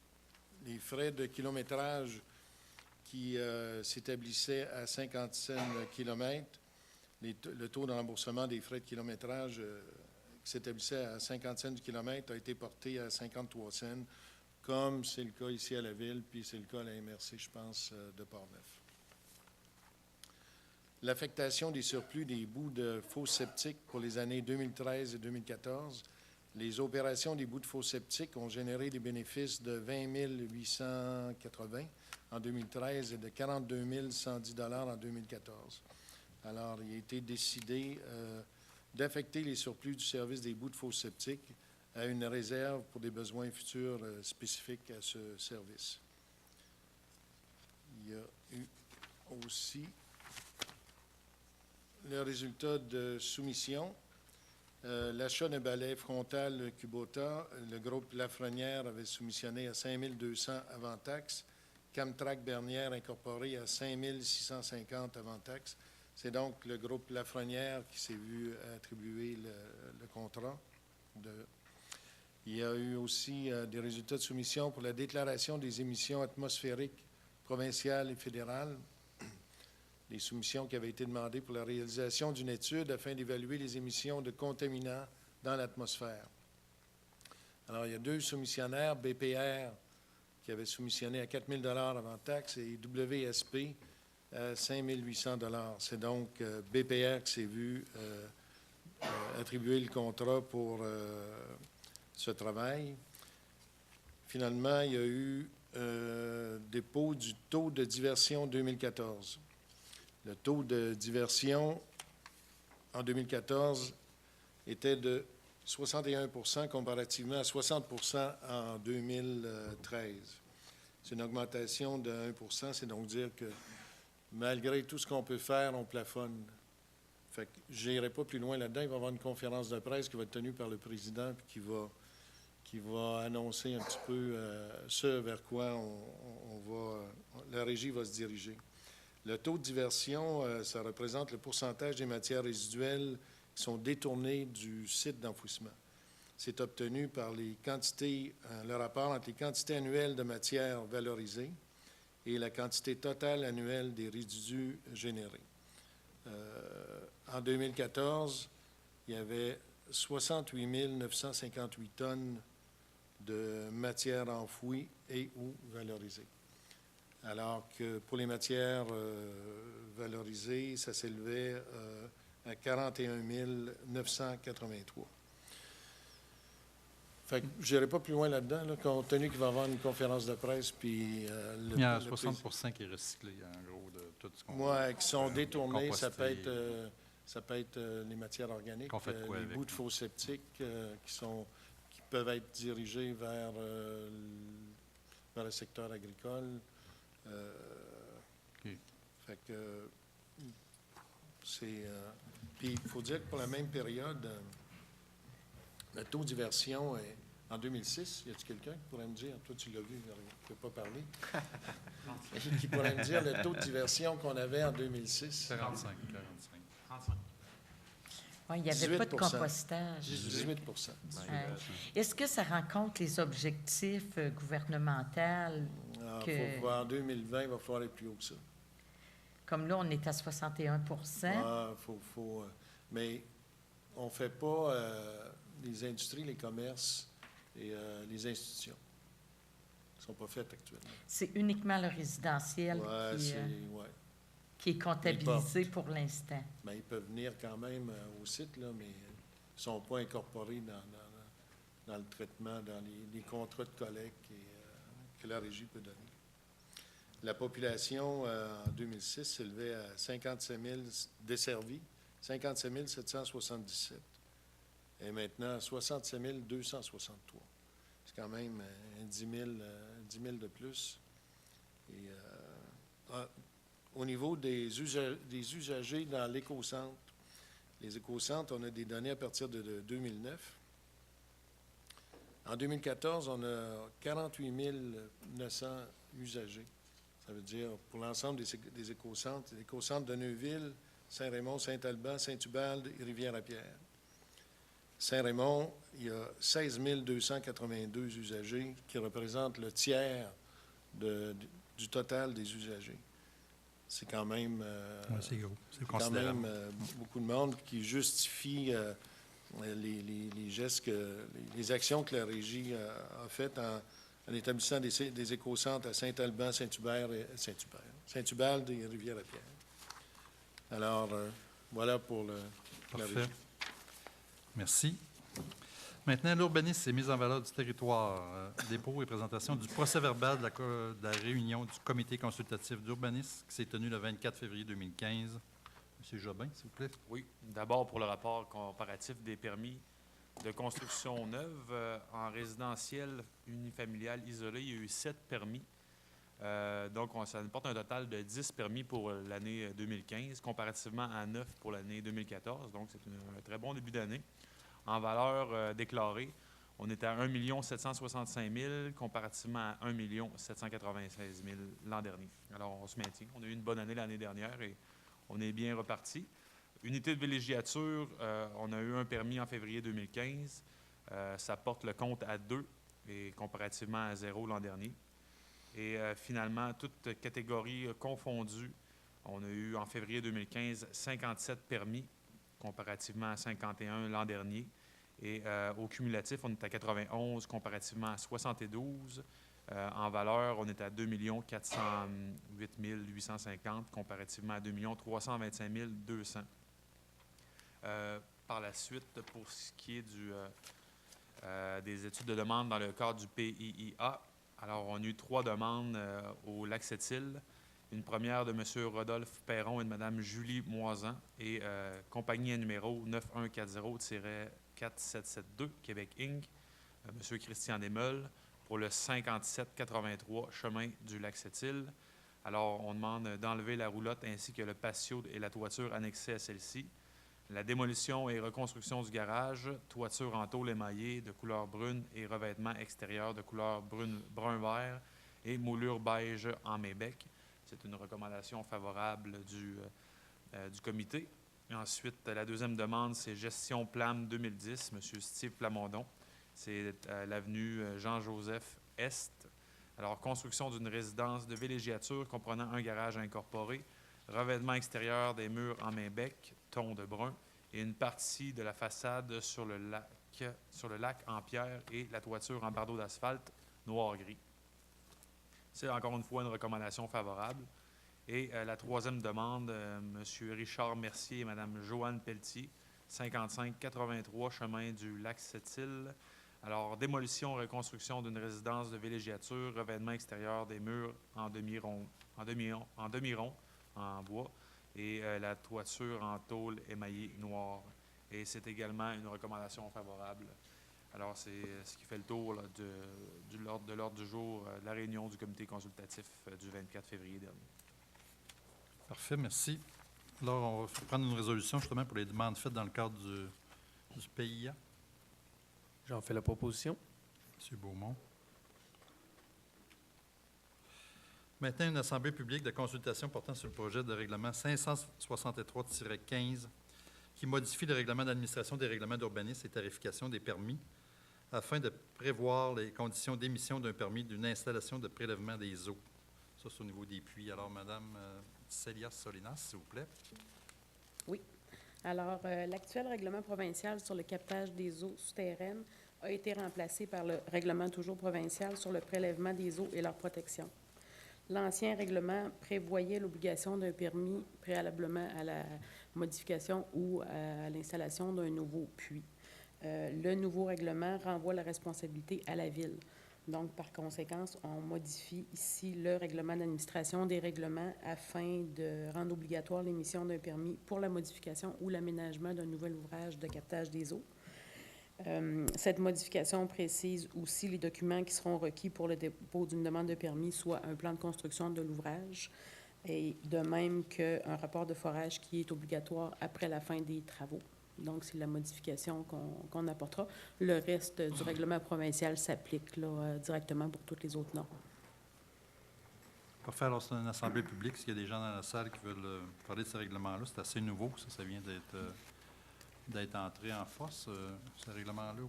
les frais de kilométrage qui s'établissaient à 50 cents le kilomètre. Le taux de remboursement des frais de kilométrage qui s'établissait à 50 cents du kilomètre a été porté à 53 cents, comme c'est le cas ici à la Ville, puis c'est le cas à la MRC, je pense, de Portneuf. L'affectation des surplus des bouts de fosses septiques pour les années 2013 et 2014. Les opérations des bouts de fosses septiques ont généré des bénéfices de 20 880 en 2013 et de 42 110 en 2014. Alors, il a été décidé d'affecter les surplus du service des bouts de fosses septiques à une réserve pour des besoins futurs spécifiques à ce service. Il y a eu aussi le résultat de soumission. L'achat d'un balai frontal Kubota, le groupe Lafrenière avait soumissionné à 5 200 avant taxe, Camtrac Bernière incorporé à 5 650 avant taxe. C'est donc le groupe Lafrenière qui s'est vu attribuer le contrat. Il y a eu aussi des résultats de soumission pour la déclaration des émissions atmosphériques provinciales et fédérales. Les soumissions qui avaient été demandées pour la réalisation d'une étude afin d'évaluer les émissions de contaminants dans l'atmosphère. Alors, il y a 2 soumissionnaires, BPR, qui avaient soumissionné à 4 000 avant taxe, et WSP à 5 800 $. C'est donc BPR qui s'est vu attribuer le contrat pour ce travail. Finalement, il y a eu dépôt du taux de diversion 2014. Le taux de diversion en 2014 était de 61 % comparativement à 60 % en 2013. C'est une augmentation de 1 %. C'est donc dire que malgré tout ce qu'on peut faire, on plafonne. Fait que je n'irai pas plus loin là-dedans. Il va y avoir une conférence de presse qui va être tenue par le président puis qui va annoncer un petit peu ce vers quoi la régie va se diriger. Le taux de diversion, ça représente le pourcentage des matières résiduelles qui sont détournées du site d'enfouissement. C'est obtenu par le rapport entre les quantités annuelles de matières valorisées et la quantité totale annuelle des résidus générés. En 2014, il y avait 68 958 tonnes de matières enfouies et ou valorisées. Alors que pour les matières valorisées, ça s'élevait à 41 983. Fait que je n'irai pas plus loin là-dedans, là, compte tenu qu'il va y avoir une conférence de presse, puis Il y a 60 qui est recyclé, en gros, de tout ce qu'on... Oui, qui sont détournés. compostés. Ça peut être les matières organiques, Qu'on fait quoi les avec, bouts de faux septiques qui peuvent être dirigés vers le secteur agricole. OK. Fait que c'est... puis il faut dire que pour la même période, le taux de diversion est en 2006. Y a-t-il quelqu'un qui pourrait me dire, toi tu l'as vu, je ne peux pas parler, qui pourrait me dire le taux de diversion qu'on avait en 2006? 45. Oui, il n'y avait pas de 18%. compostage. 18 Est-ce que ça rencontre les objectifs gouvernementaux? En 2020, il va falloir aller plus haut que ça. Comme là, on est à 61 mais on ne fait pas les industries, les commerces et les institutions. Ils ne sont pas faites actuellement. C'est uniquement le résidentiel qui est comptabilisé pour l'instant. Bien, ils peuvent venir quand même au site, là, mais ils ne sont pas incorporés dans le traitement, dans les contrats de collecte que la régie peut donner. La population, en 2006, s'élevait à 57 000 desservis, 57 777. Et maintenant, 67 263. C'est quand même 10 000 de plus. Et, au niveau des usagers dans l'écocentre, les écocentres, on a des données à partir de 2009. En 2014, on a 48 900 usagers. Ça veut dire, pour l'ensemble des écocentres, les écocentres de Neuville, Saint-Raymond, Saint-Alban, Saint-Ubalde et Rivière-à-Pierre. Saint-Raymond, il y a 16 282 usagers qui représentent le tiers du total des usagers. C'est quand même, c'est gros. C'est quand même beaucoup de monde qui justifie les gestes, les actions que la régie a faites en établissant des écocentres à Saint-Alban, Saint-Ubalde et Rivière-à-Pierre. Alors, voilà pour la Parfait. régie. Merci. Maintenant, l'urbanisme et mise en valeur du territoire. Dépôt et présentation du procès-verbal de la réunion du comité consultatif d'urbanisme qui s'est tenue le 24 février 2015. M. Jobin, s'il vous plaît. Oui. D'abord, pour le rapport comparatif des permis de construction neuve en résidentiel unifamilial isolé, il y a eu 7 permis. Donc, ça nous porte un total de 10 permis pour l'année 2015, comparativement à 9 pour l'année 2014. Donc, c'est un très bon début d'année. En valeur déclarée, on est à 1 765 000 comparativement à 1 796 000 l'an dernier. Alors, on se maintient. On a eu une bonne année l'année dernière et on est bien reparti. Unité de villégiature, on a eu un permis en février 2015. Ça porte le compte à 2 et comparativement à 0 l'an dernier. Et finalement, toutes catégories confondues, on a eu en février 2015 57 permis comparativement à 51 l'an dernier. Et au cumulatif, on est à 91 comparativement à 72. En valeur, on est à 2 408 850 comparativement à 2 325 200. Par la suite, pour ce qui est des études de demande dans le cadre du PIIA, alors on a eu 3 demandes au Lac-Sept-Îles. Une première de M. Rodolphe Perron et de Mme Julie Moisan et compagnie à numéro 9140-4772, Québec Inc., M. Christian Desmeules, pour le 5783 chemin du Lac-Sept-Îles. Alors, on demande d'enlever la roulotte ainsi que le patio et la toiture annexée à celle-ci. La démolition et reconstruction du garage, toiture en tôle émaillée de couleur brune et revêtement extérieur de couleur brun-vert et moulure beige en mébec. C'est une recommandation favorable du comité. Et ensuite, la deuxième demande, c'est Gestion Plame 2010, M. Steve Plamondon. C'est l'avenue Jean-Joseph Est. Alors, construction d'une résidence de villégiature comprenant un garage incorporé, revêtement extérieur des murs en main-bec, ton de brun, et une partie de la façade sur le lac en pierre et la toiture en bardeau d'asphalte noir-gris. C'est encore une fois une recommandation favorable. Et la troisième demande, M. Richard Mercier et Mme Joanne Pelletier, 55-83 chemin du Lac-Sept-Îles. Alors, démolition, reconstruction d'une résidence de villégiature, revêtement extérieur des murs en demi-rond en bois et la toiture en tôle émaillée noire. Et c'est également une recommandation favorable. Alors, c'est ce qui fait le tour là, de l'ordre du jour de la réunion du comité consultatif du 24 février dernier. Parfait, merci. Alors, on va prendre une résolution justement pour les demandes faites dans le cadre du PIA. J'en fais la proposition. M. Beaumont. Maintenant, une assemblée publique de consultation portant sur le projet de règlement 563-15 qui modifie le règlement d'administration des règlements d'urbanisme et tarification des permis afin de prévoir les conditions d'émission d'un permis d'une installation de prélèvement des eaux. Ça, c'est au niveau des puits. Alors, Mme Célia Solinas, s'il vous plaît. Oui. Alors, l'actuel règlement provincial sur le captage des eaux souterraines a été remplacé par le règlement toujours provincial sur le prélèvement des eaux et leur protection. L'ancien règlement prévoyait l'obligation d'un permis préalablement à la modification ou à l'installation d'un nouveau puits. Le nouveau règlement renvoie la responsabilité à la Ville. Donc, par conséquent, on modifie ici le règlement d'administration des règlements afin de rendre obligatoire l'émission d'un permis pour la modification ou l'aménagement d'un nouvel ouvrage de captage des eaux. Cette modification précise aussi les documents qui seront requis pour le dépôt d'une demande de permis, soit un plan de construction de l'ouvrage, et de même qu'un rapport de forage qui est obligatoire après la fin des travaux. Donc, c'est la modification qu'on apportera. Le reste du règlement provincial s'applique là, directement pour toutes les autres normes. Parfait. Alors, c'est une assemblée publique. S'il y a des gens dans la salle qui veulent parler de ce règlement-là, c'est assez nouveau. Ça vient d'être entré en force, ce règlement-là,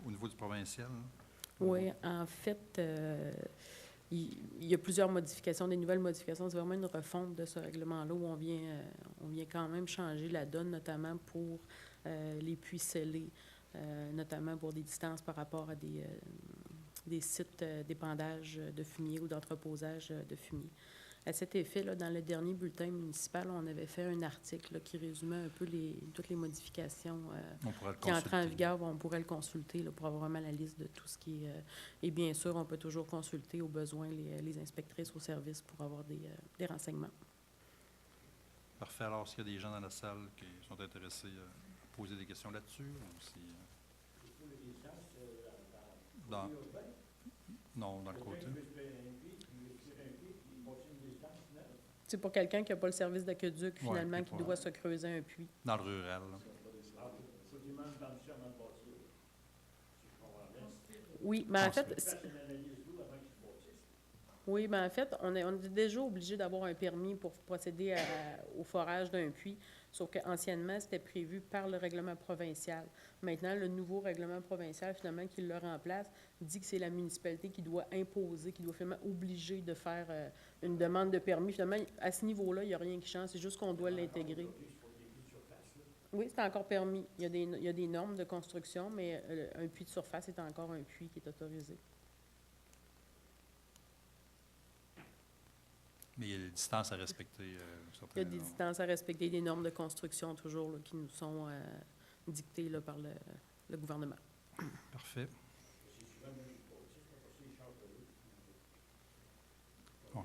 au niveau du provincial. Oui, en fait, il y a plusieurs modifications, des nouvelles modifications. C'est vraiment une refonte de ce règlement-là où on vient quand même changer la donne, notamment pour les puits scellés, notamment pour des distances par rapport à des sites d'épandage de fumier ou d'entreposage de fumier. À cet effet, là, dans le dernier bulletin municipal, on avait fait un article là, qui résumait un peu toutes les modifications qui entrent en vigueur. On pourrait le consulter là, pour avoir vraiment la liste de tout ce qui est... et bien sûr, on peut toujours consulter au besoin les inspectrices au service pour avoir des renseignements. Parfait. Alors, s'il y a des gens dans la salle qui sont intéressés à poser des questions là-dessus, ou si... Non, dans le côté. C'est pour quelqu'un qui n'a pas le service d'aqueduc, finalement, qui doit se creuser un puits. Dans le rural. Là. Oui, mais en fait... Oui, bien en fait, on est déjà obligé d'avoir un permis pour procéder au forage d'un puits, sauf qu'anciennement, c'était prévu par le règlement provincial. Maintenant, le nouveau règlement provincial, finalement, qui le remplace, dit que c'est la municipalité qui doit imposer, qui doit finalement obliger de faire une demande de permis. Finalement, à ce niveau-là, il n'y a rien qui change, c'est juste qu'on doit l'intégrer. Oui, c'est encore permis. Il y a des normes de construction, mais un puits de surface est encore un puits qui est autorisé. Mais il y a des distances à respecter. Il y a des distances à respecter, des normes de construction toujours là, qui nous sont dictées là, par le gouvernement. Parfait. Ouais.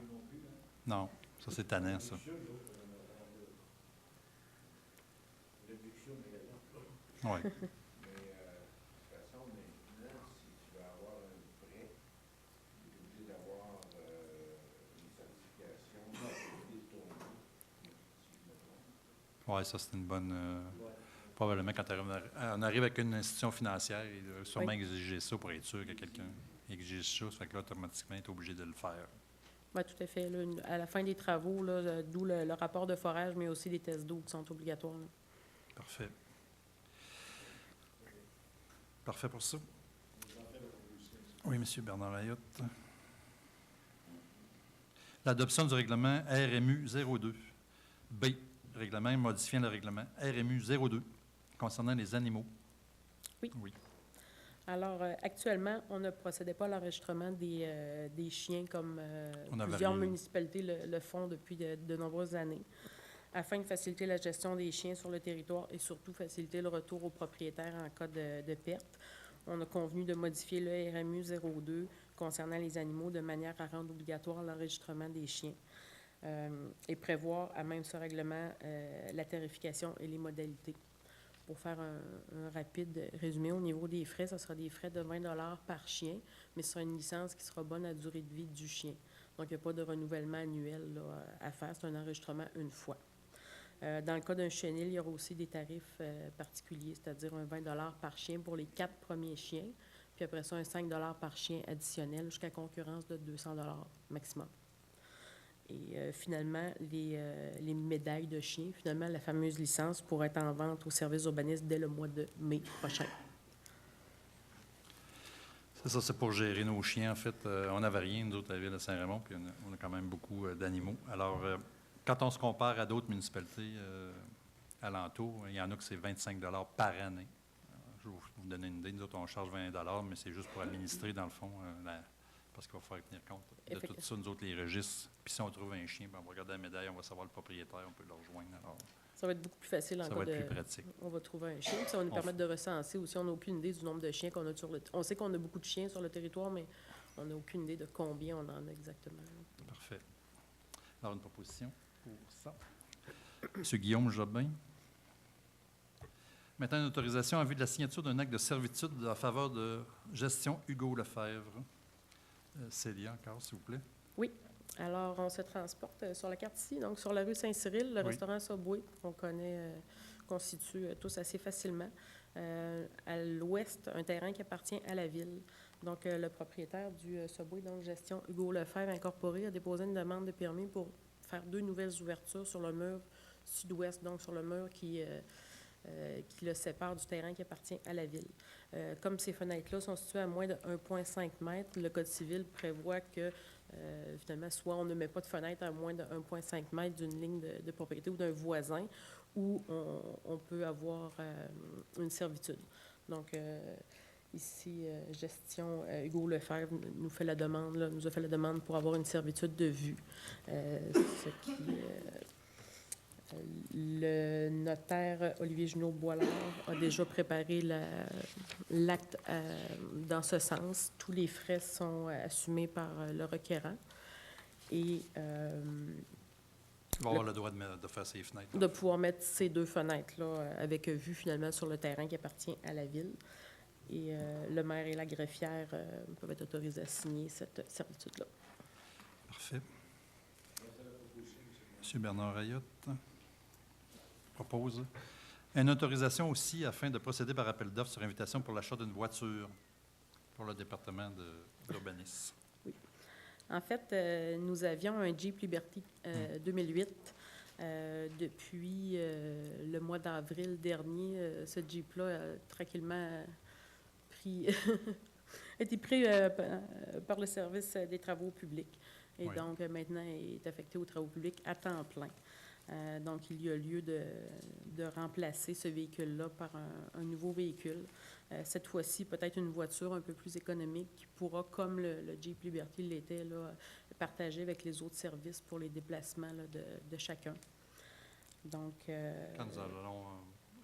Non, ça c'est tannant, ça. Oui. Oui, ça, c'est une bonne... Probablement, quand on arrive avec une institution financière, il doit sûrement exiger ça pour être sûr que quelqu'un exige ça. Ça fait que là, automatiquement, il est obligé de le faire. Oui, tout à fait. Là, à la fin des travaux, là, d'où le rapport de forage, mais aussi les tests d'eau qui sont obligatoires. Là. Parfait. Parfait pour ça. Oui, M. Bernard Layotte. L'adoption du règlement RMU 02. B. Règlement modifiant le règlement RMU 02 concernant les animaux. Oui. Alors, actuellement, on ne procédait pas à l'enregistrement des chiens comme plusieurs municipalités le font depuis de nombreuses années, afin de faciliter la gestion des chiens sur le territoire et surtout faciliter le retour aux propriétaires en cas de perte. On a convenu de modifier le RMU 02 concernant les animaux de manière à rendre obligatoire l'enregistrement des chiens et prévoir à même ce règlement la tarification et les modalités. Pour faire un rapide résumé, au niveau des frais, ce sera des frais de 20 $ par chien, mais ce sera une licence qui sera bonne à la durée de vie du chien. Donc, il n'y a pas de renouvellement annuel là, à faire, c'est un enregistrement une fois. Dans le cas d'un chenil, il y aura aussi des tarifs particuliers, c'est-à-dire un 20 $ par chien pour les 4 premiers chiens, puis après ça, un 5 $ par chien additionnel jusqu'à concurrence de 200 $ maximum. Et finalement, les médailles de chiens, finalement, la fameuse licence pourra être en vente au service urbaniste dès le mois de mai prochain. C'est ça, c'est pour gérer nos chiens. En fait, on n'avait rien, nous autres, à la ville de Saint-Raymond, puis on a quand même beaucoup d'animaux. Alors, quand on se compare à d'autres municipalités alentours, il y en a que c'est 25 $ par année. Je vais vous donner une idée. Nous autres, on charge 20 $, mais c'est juste pour administrer, dans le fond, parce qu'il va falloir tenir compte de tout ça, nous autres, les registres. Puis si on trouve un chien, bien, on va regarder la médaille, on va savoir le propriétaire, on peut le rejoindre. Alors, ça va être beaucoup plus facile en ça va être plus pratique. On va trouver un chien, puis ça va nous permettre de recenser aussi. On n'a aucune idée du nombre de chiens qu'on a sur le... On sait qu'on a beaucoup de chiens sur le territoire, mais on n'a aucune idée de combien on en a exactement. Parfait. Alors, une proposition pour ça. M. Guillaume Jobin. Maintenant, une autorisation en vue de la signature d'un acte de servitude en faveur de gestion Hugo Lefebvre. Célia, encore, s'il vous plaît. Oui. Alors, on se transporte sur la carte ici, donc sur la rue Saint-Cyril, le restaurant Subway, qu'on connaît, constitue tous assez facilement. À l'ouest, un terrain qui appartient à la ville. Donc, le propriétaire du Subway, donc gestion Hugo Lefebvre Incorporé, a déposé une demande de permis pour faire 2 nouvelles ouvertures sur le mur sud-ouest, donc sur le mur qui le sépare du terrain qui appartient à la ville. Comme ces fenêtres-là sont situées à moins de 1,5 m, le Code civil prévoit que, finalement, soit on ne met pas de fenêtre à moins de 1,5 m d'une ligne de propriété ou d'un voisin, ou on peut avoir une servitude. Donc, ici, gestion Hugo Lefebvre nous a fait la demande pour avoir une servitude de vue, ce qui... Le notaire Olivier Junot-Boilard a déjà préparé l'acte dans ce sens. Tous les frais sont assumés par le requérant. Et il va avoir le droit de faire ces fenêtres. De pouvoir mettre ces 2 fenêtres-là avec vue finalement sur le terrain qui appartient à la ville. Et le maire et la greffière peuvent être autorisés à signer cette servitude-là. Parfait. M. Bernard Layotte propose une autorisation aussi afin de procéder par appel d'offres sur invitation pour l'achat d'une voiture pour le département d'urbanisme. Oui. En fait, nous avions un Jeep Liberty 2008. Depuis le mois d'avril dernier, ce Jeep-là a tranquillement été pris par le service des travaux publics. Et donc, maintenant, il est affecté aux travaux publics à temps plein. Donc, il y a lieu de remplacer ce véhicule-là par un nouveau véhicule. Cette fois-ci, peut-être une voiture un peu plus économique qui pourra, comme le Jeep Liberty l'était, là, partager avec les autres services pour les déplacements là, de chacun. Donc, quand nous allons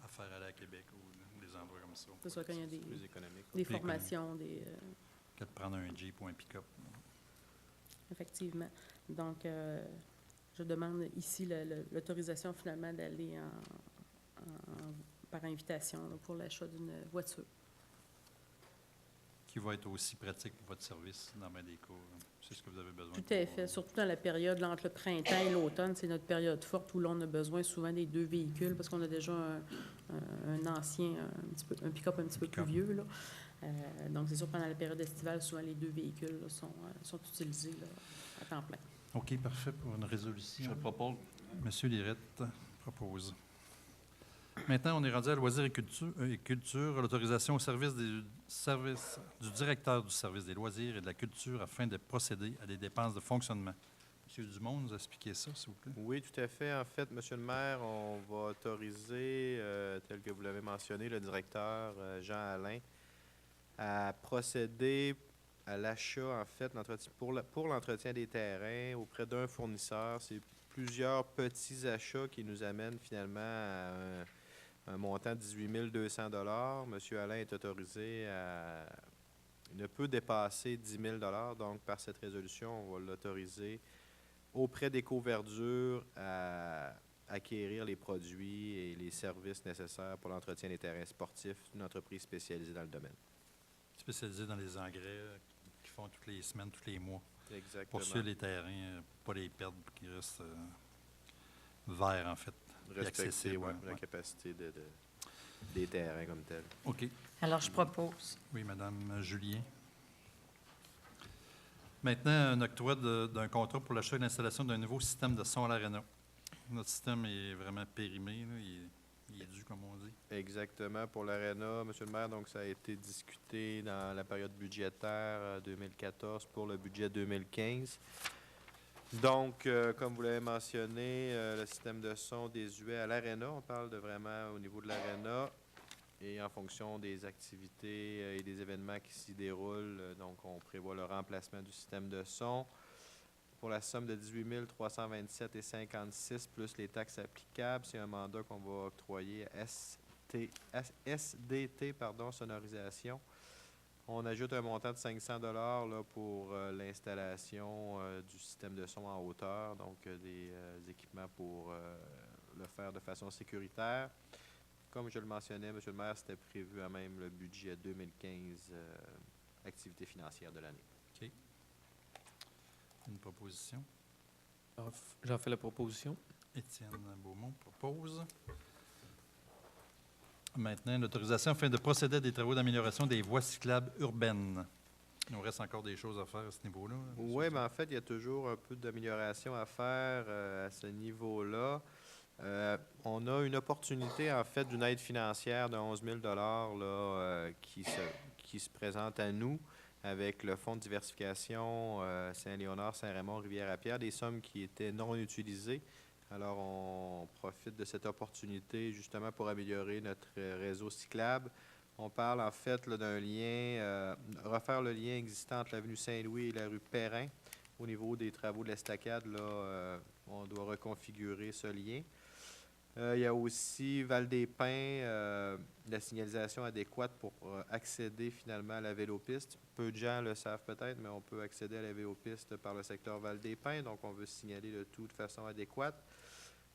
à faire aller à Québec ou des endroits comme ça. C'est ça, quand il y a des formations, que de prendre un Jeep ou un pick-up. Effectivement. Donc, je demande ici l'autorisation finalement d'aller par invitation là, pour l'achat d'une voiture. qui va être aussi pratique pour votre service dans bien des cas. C'est ce que vous avez besoin. Tout à fait. Surtout dans la période là, entre le printemps et l'automne, c'est notre période forte où l'on a besoin souvent des 2 véhicules parce qu'on a déjà un ancien, un pick-up un petit peu plus vieux. Là. Donc, c'est sûr pendant la période estivale, souvent les 2 véhicules là, sont utilisés là, à temps plein. OK, parfait pour une résolution. Je propose. Monsieur Lirette propose. Maintenant, on est rendu à loisirs et culture, l'autorisation au service du directeur du service des loisirs et de la culture afin de procéder à des dépenses de fonctionnement. Monsieur Dumont, nous expliquez ça, s'il vous plaît. Oui, tout à fait. En fait, Monsieur le maire, on va autoriser, tel que vous l'avez mentionné, le directeur Jean-Alain, à procéder à l'achat, en fait, pour l'entretien des terrains auprès d'un fournisseur. C'est plusieurs petits achats qui nous amènent finalement à un montant de 18 200 $. M. Alain est autorisé à ne peut dépasser 10 000 $. Donc, par cette résolution, on va l'autoriser auprès d'Éco-Verdure à acquérir les produits et les services nécessaires pour l'entretien des terrains sportifs d'une entreprise spécialisée dans le domaine. Spécialisé dans les engrais qui font toutes les semaines, tous les mois. Exactement. Pour suivre les terrains, pas les perdre, pour qu'ils restent verts, en fait. Respecter la capacité des terrains comme tel. OK. Alors, je propose. Oui, Madame Julien. Maintenant, un octroi d'un contrat pour l'achat et l'installation d'un nouveau système de son à l'Arena. Notre système est vraiment périmé, là. Il est dû, comme on dit. Exactement. Pour l'Arena, Monsieur le maire, donc ça a été discuté dans la période budgétaire 2014 pour le budget 2015. Donc, comme vous l'avez mentionné, le système de son désuet à l'Arena, on parle de vraiment au niveau de l'Arena et en fonction des activités et des événements qui s'y déroulent. Donc, on prévoit le remplacement du système de son pour la somme de 18 327,56 plus les taxes applicables. C'est un mandat qu'on va octroyer à SDT, sonorisation. On ajoute un montant de 500 $ là, pour l'installation du système de son en hauteur, donc des équipements pour le faire de façon sécuritaire. Comme je le mentionnais, M. le maire, c'était prévu à même le budget 2015, activité financière de l'année. OK. Une proposition. J'en fais la proposition. Étienne Beaumont propose. Maintenant, l'autorisation afin de procéder à des travaux d'amélioration des voies cyclables urbaines. Il nous reste encore des choses à faire à ce niveau-là. Oui, mais en fait, il y a toujours un peu d'amélioration à faire à ce niveau-là. On a une opportunité, en fait, d'une aide financière de 11 000 $ qui se présente à nous avec le Fonds de diversification Saint-Léonard, Saint-Raymond, Rivière-à-Pierre, des sommes qui étaient non utilisées. Alors, on profite de cette opportunité justement pour améliorer notre réseau cyclable. On parle en fait d'un lien, refaire le lien existant entre l'avenue Saint-Louis et la rue Perrin. Au niveau des travaux de l'estacade, là, on doit reconfigurer ce lien. Il y a aussi Val-des-Pins, la signalisation adéquate pour accéder finalement à la vélopiste. Peu de gens le savent peut-être, mais on peut accéder à la vélopiste par le secteur Val-des-Pins, donc on veut signaler le tout de façon adéquate.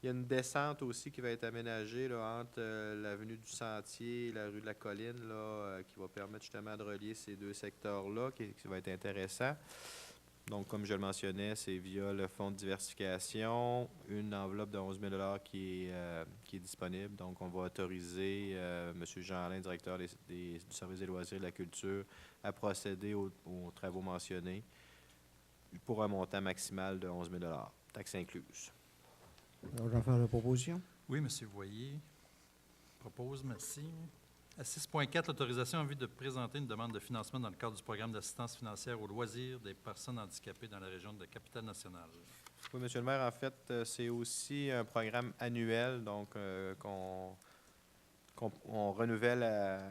Il y a une descente aussi qui va être aménagée là, entre l'avenue du Sentier et la rue de la Colline, là, qui va permettre justement de relier ces deux secteurs-là, qui va être intéressant. Donc, comme je le mentionnais, c'est via le fonds de diversification, une enveloppe de 11 000 $ qui est disponible. Donc, on va autoriser M. Jean-Alain, directeur du service des loisirs et de la culture, à procéder aux travaux mentionnés pour un montant maximal de 11 000 $, taxes incluses. Alors, j'en fais la proposition. Oui, M. Voyer propose, merci. À 6.4, l'autorisation en vue de présenter une demande de financement dans le cadre du programme d'assistance financière aux loisirs des personnes handicapées dans la région de la Capitale-Nationale. Oui, M. le maire, en fait, c'est aussi un programme annuel, donc qu'on renouvelle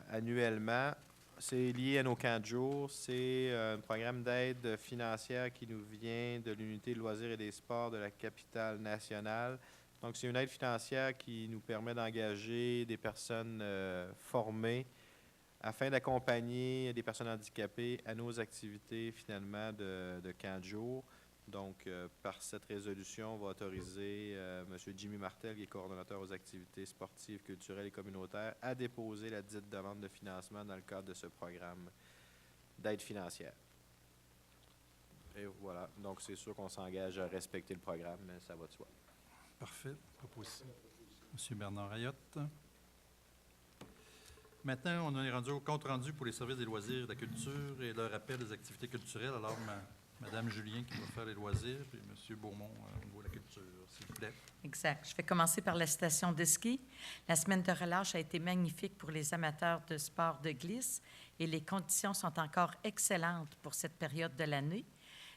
annuellement. C'est lié à nos camps de jour. C'est un programme d'aide financière qui nous vient de l'Unité de loisirs et des sports de la Capitale-Nationale. Donc, c'est une aide financière qui nous permet d'engager des personnes formées afin d'accompagner des personnes handicapées à nos activités, finalement, de camp de jour. Donc, par cette résolution, on va autoriser M. Jimmy Martel, qui est coordonnateur aux activités sportives, culturelles et communautaires, à déposer la dite demande de financement dans le cadre de ce programme d'aide financière. Et voilà. Donc, c'est sûr qu'on s'engage à respecter le programme, mais ça va de soi. Parfait. Proposition. M. Bernard Ayotte. Maintenant, on est rendu au compte rendu pour les services des loisirs et de la culture et le rappel des activités culturelles. Alors, Mme Julien qui va faire les loisirs, puis M. Beaumont au niveau de la culture, s'il vous plaît. Exact. Je vais commencer par la station de ski. La semaine de relâche a été magnifique pour les amateurs de sport de glisse et les conditions sont encore excellentes pour cette période de l'année.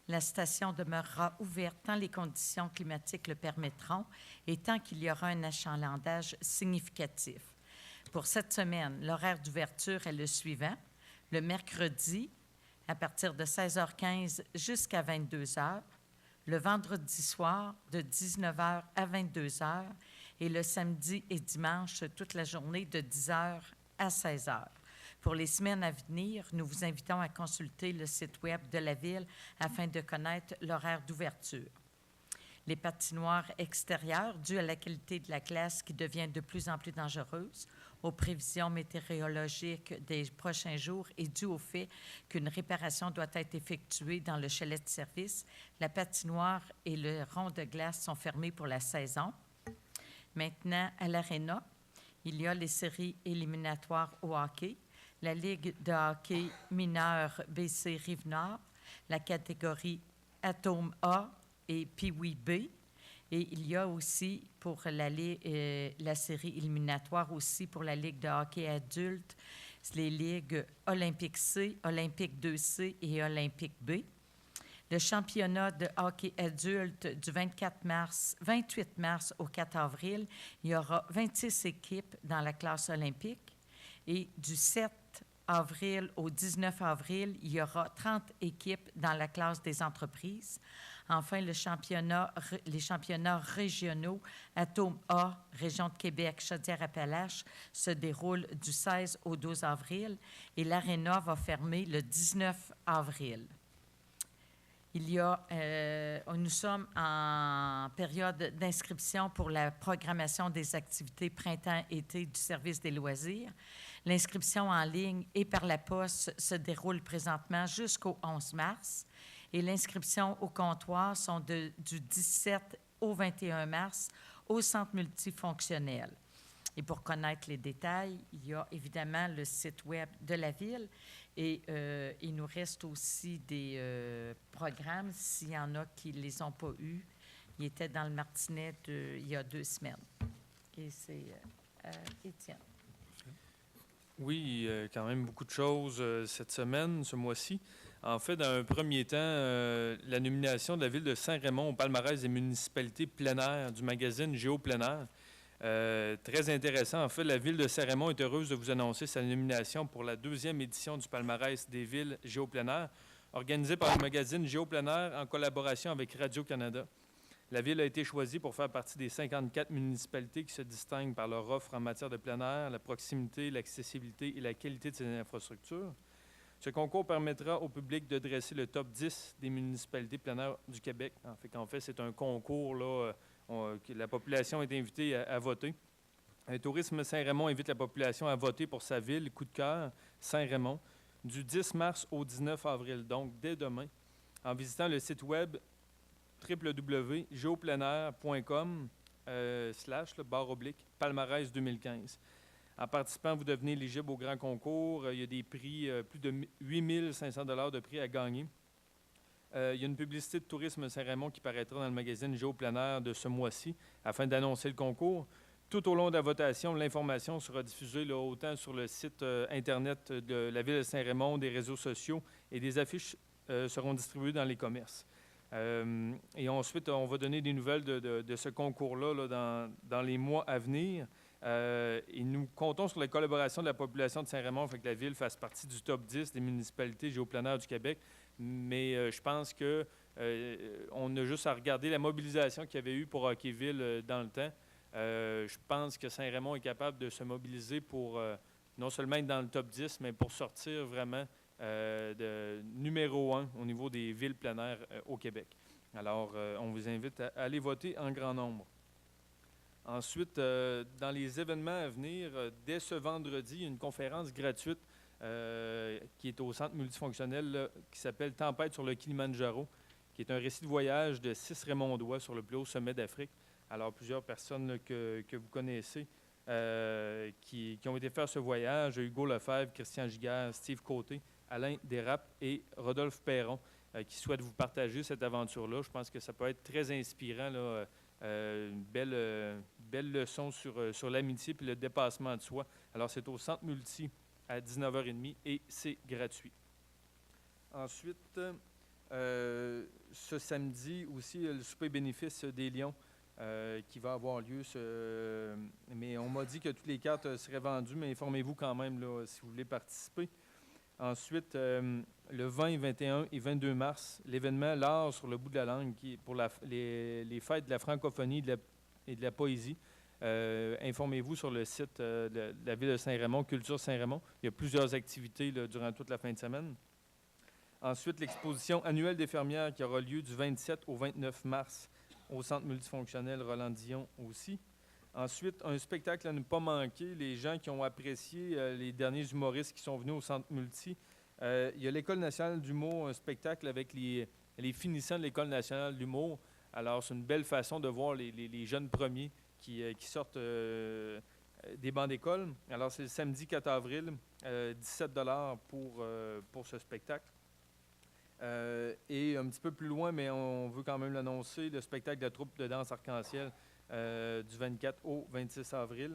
La station demeurera ouverte tant les conditions climatiques le permettront et tant qu'il y aura un achalandage significatif. Pour cette semaine, l'horaire d'ouverture est le suivant. Le mercredi, à partir de 16h15 jusqu'à 22h. Le vendredi soir, de 19h à 22h. Et le samedi et dimanche, toute la journée, de 10h à 16h. Pour les semaines à venir, nous vous invitons à consulter le site Web de la Ville afin de connaître l'horaire d'ouverture. Les patinoires extérieures, dues à la qualité de la glace qui devient de plus en plus dangereuse, aux prévisions météorologiques des prochains jours et dû au fait qu'une réparation doit être effectuée dans le chalet de service, la patinoire et le rond de glace sont fermés pour la saison. Maintenant, à l'Arena, il y a les séries éliminatoires au hockey, la Ligue de hockey mineur BC Rive-Nord, la catégorie Atome A et Pee-Wee B. Et il y a aussi pour la série éliminatoire aussi pour la Ligue de hockey adulte, les ligues Olympique C, Olympique 2C et Olympique B. Le championnat de hockey adulte du 28 mars au 4 avril, il y aura 26 équipes dans la classe olympique. Et du 7 avril au 19 avril, il y aura 30 équipes dans la classe des entreprises. Enfin, les championnats régionaux Atome A, Région de Québec, Chaudière-Appalaches, se déroulent du 16 au 12 avril et l'Arena va fermer le 19 avril. Nous sommes en période d'inscription pour la programmation des activités printemps-été du service des loisirs. L'inscription en ligne et par la poste se déroule présentement jusqu'au 11 mars. Et l'inscription au comptoir sont du 17 au 21 mars au centre multifonctionnel. Et pour connaître les détails, il y a évidemment le site Web de la Ville et il nous reste aussi des programmes, s'il y en a qui ne les ont pas eus. Ils étaient dans le Martinet il y a 2 semaines. Et c'est Étienne. Oui, quand même beaucoup de choses cette semaine, ce mois-ci. En fait, dans un premier temps, la nomination de la Ville de Saint-Raymond au palmarès des municipalités plein air du magazine Géo plein air. Très intéressant. En fait, la Ville de Saint-Raymond est heureuse de vous annoncer sa nomination pour la 2e édition du palmarès des villes Géo plein air, organisée par le magazine Géo plein air en collaboration avec Radio-Canada. La Ville a été choisie pour faire partie des 54 municipalités qui se distinguent par leur offre en matière de plein air, la proximité, l'accessibilité et la qualité de ses infrastructures. Ce concours permettra au public de dresser le top 10 des municipalités plein air du Québec. En fait, c'est un concours là, que la population est invitée à voter. Tourisme Saint-Raymond invite la population à voter pour sa ville, coup de cœur, Saint-Raymond, du 10 mars au 19 avril, donc dès demain, en visitant le site web www.geopleinair.com/palmarès 2015. En participant, vous devenez éligible au grand concours. Il y a des prix, plus de 8 500 $ de prix à gagner. Il y a une publicité de Tourisme Saint-Raymond qui paraîtra dans le magazine Géo plein air de ce mois-ci afin d'annoncer le concours. Tout au long de la votation, l'information sera diffusée là, autant sur le site Internet de la Ville de Saint-Raymond, des réseaux sociaux et des affiches seront distribuées dans les commerces. Et ensuite, on va donner des nouvelles de ce concours-là là, dans les mois à venir. Et nous comptons sur la collaboration de la population de Saint-Raymond afin que la Ville fasse partie du top 10 des municipalités Géo plein air du Québec. Mais je pense qu'on a juste à regarder la mobilisation qu'il y avait eu pour Hockeyville dans le temps. Je pense que Saint-Raymond est capable de se mobiliser pour non seulement être dans le top 10, mais pour sortir vraiment de numéro 1 au niveau des villes plein air au Québec. Alors, on vous invite à aller voter en grand nombre. Ensuite, dans les événements à venir, dès ce vendredi, il y a une conférence gratuite qui est au centre multifonctionnel là, qui s'appelle Tempête sur le Kilimandjaro, qui est un récit de voyage de 6 Raymondois sur le plus haut sommet d'Afrique. Alors, plusieurs personnes là, que vous connaissez qui ont été faire ce voyage, Hugo Lefebvre, Christian Giguère, Steve Côté, Alain Desrapes et Rodolphe Perron, qui souhaitent vous partager cette aventure-là. Je pense que ça peut être très inspirant, là, une belle leçon sur l'amitié et le dépassement de soi. Alors, c'est au Centre Multi à 19h30 et c'est gratuit. Ensuite, ce samedi aussi, le souper bénéfice des Lions qui va avoir lieu. Mais on m'a dit que toutes les cartes seraient vendues, mais informez-vous quand même là, si vous voulez participer. Ensuite, le 20, 21 et 22 mars, l'événement L'art sur le bout de la langue, qui est pour les fêtes de la francophonie et de la poésie. Informez-vous sur le site de la ville de Saint-Raymond, Culture Saint-Raymond. Il y a plusieurs activités là, durant toute la fin de semaine. Ensuite, l'exposition annuelle des fermières qui aura lieu du 27 au 29 mars au Centre multifonctionnel Roland-Dion aussi. Ensuite, un spectacle à ne pas manquer. Les gens qui ont apprécié les derniers humoristes qui sont venus au Centre Multi. Il y a l'École nationale d'humour, un spectacle avec les finissants de l'École nationale d'humour. Alors, c'est une belle façon de voir les jeunes premiers qui sortent des bancs d'école. Alors, c'est le samedi 4 avril, 17 $ pour ce spectacle. Et un petit peu plus loin, mais on veut quand même l'annoncer, le spectacle de la troupe de danse arc-en-ciel du 24 au 26 avril.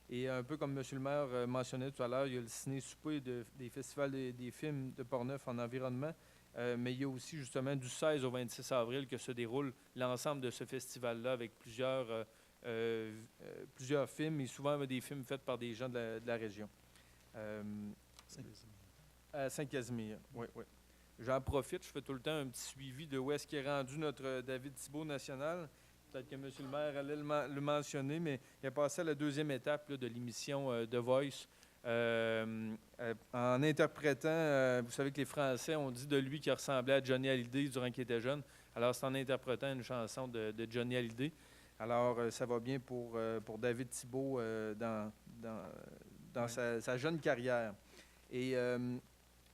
Et un peu comme M. le maire mentionnait tout à l'heure, il y a le ciné-souper des festivals des films de Portneuf en environnement, mais il y a aussi justement du 16 au 26 avril que se déroule l'ensemble de ce festival-là avec plusieurs films et souvent des films faits par des gens de la région. À Saint-Casimir, oui. J'en profite, je fais tout le temps un petit suivi de où est-ce qu'est rendu notre David Thibault national. Peut-être que M. le maire allait le mentionner, mais il a passé à la deuxième étape là, de l'émission The Voice. En interprétant, vous savez que les Français ont dit de lui qu'il ressemblait à Johnny Hallyday durant qu'il était jeune. Alors, c'est en interprétant une chanson de Johnny Hallyday. Alors, ça va bien pour David Thibault dans sa jeune carrière. Et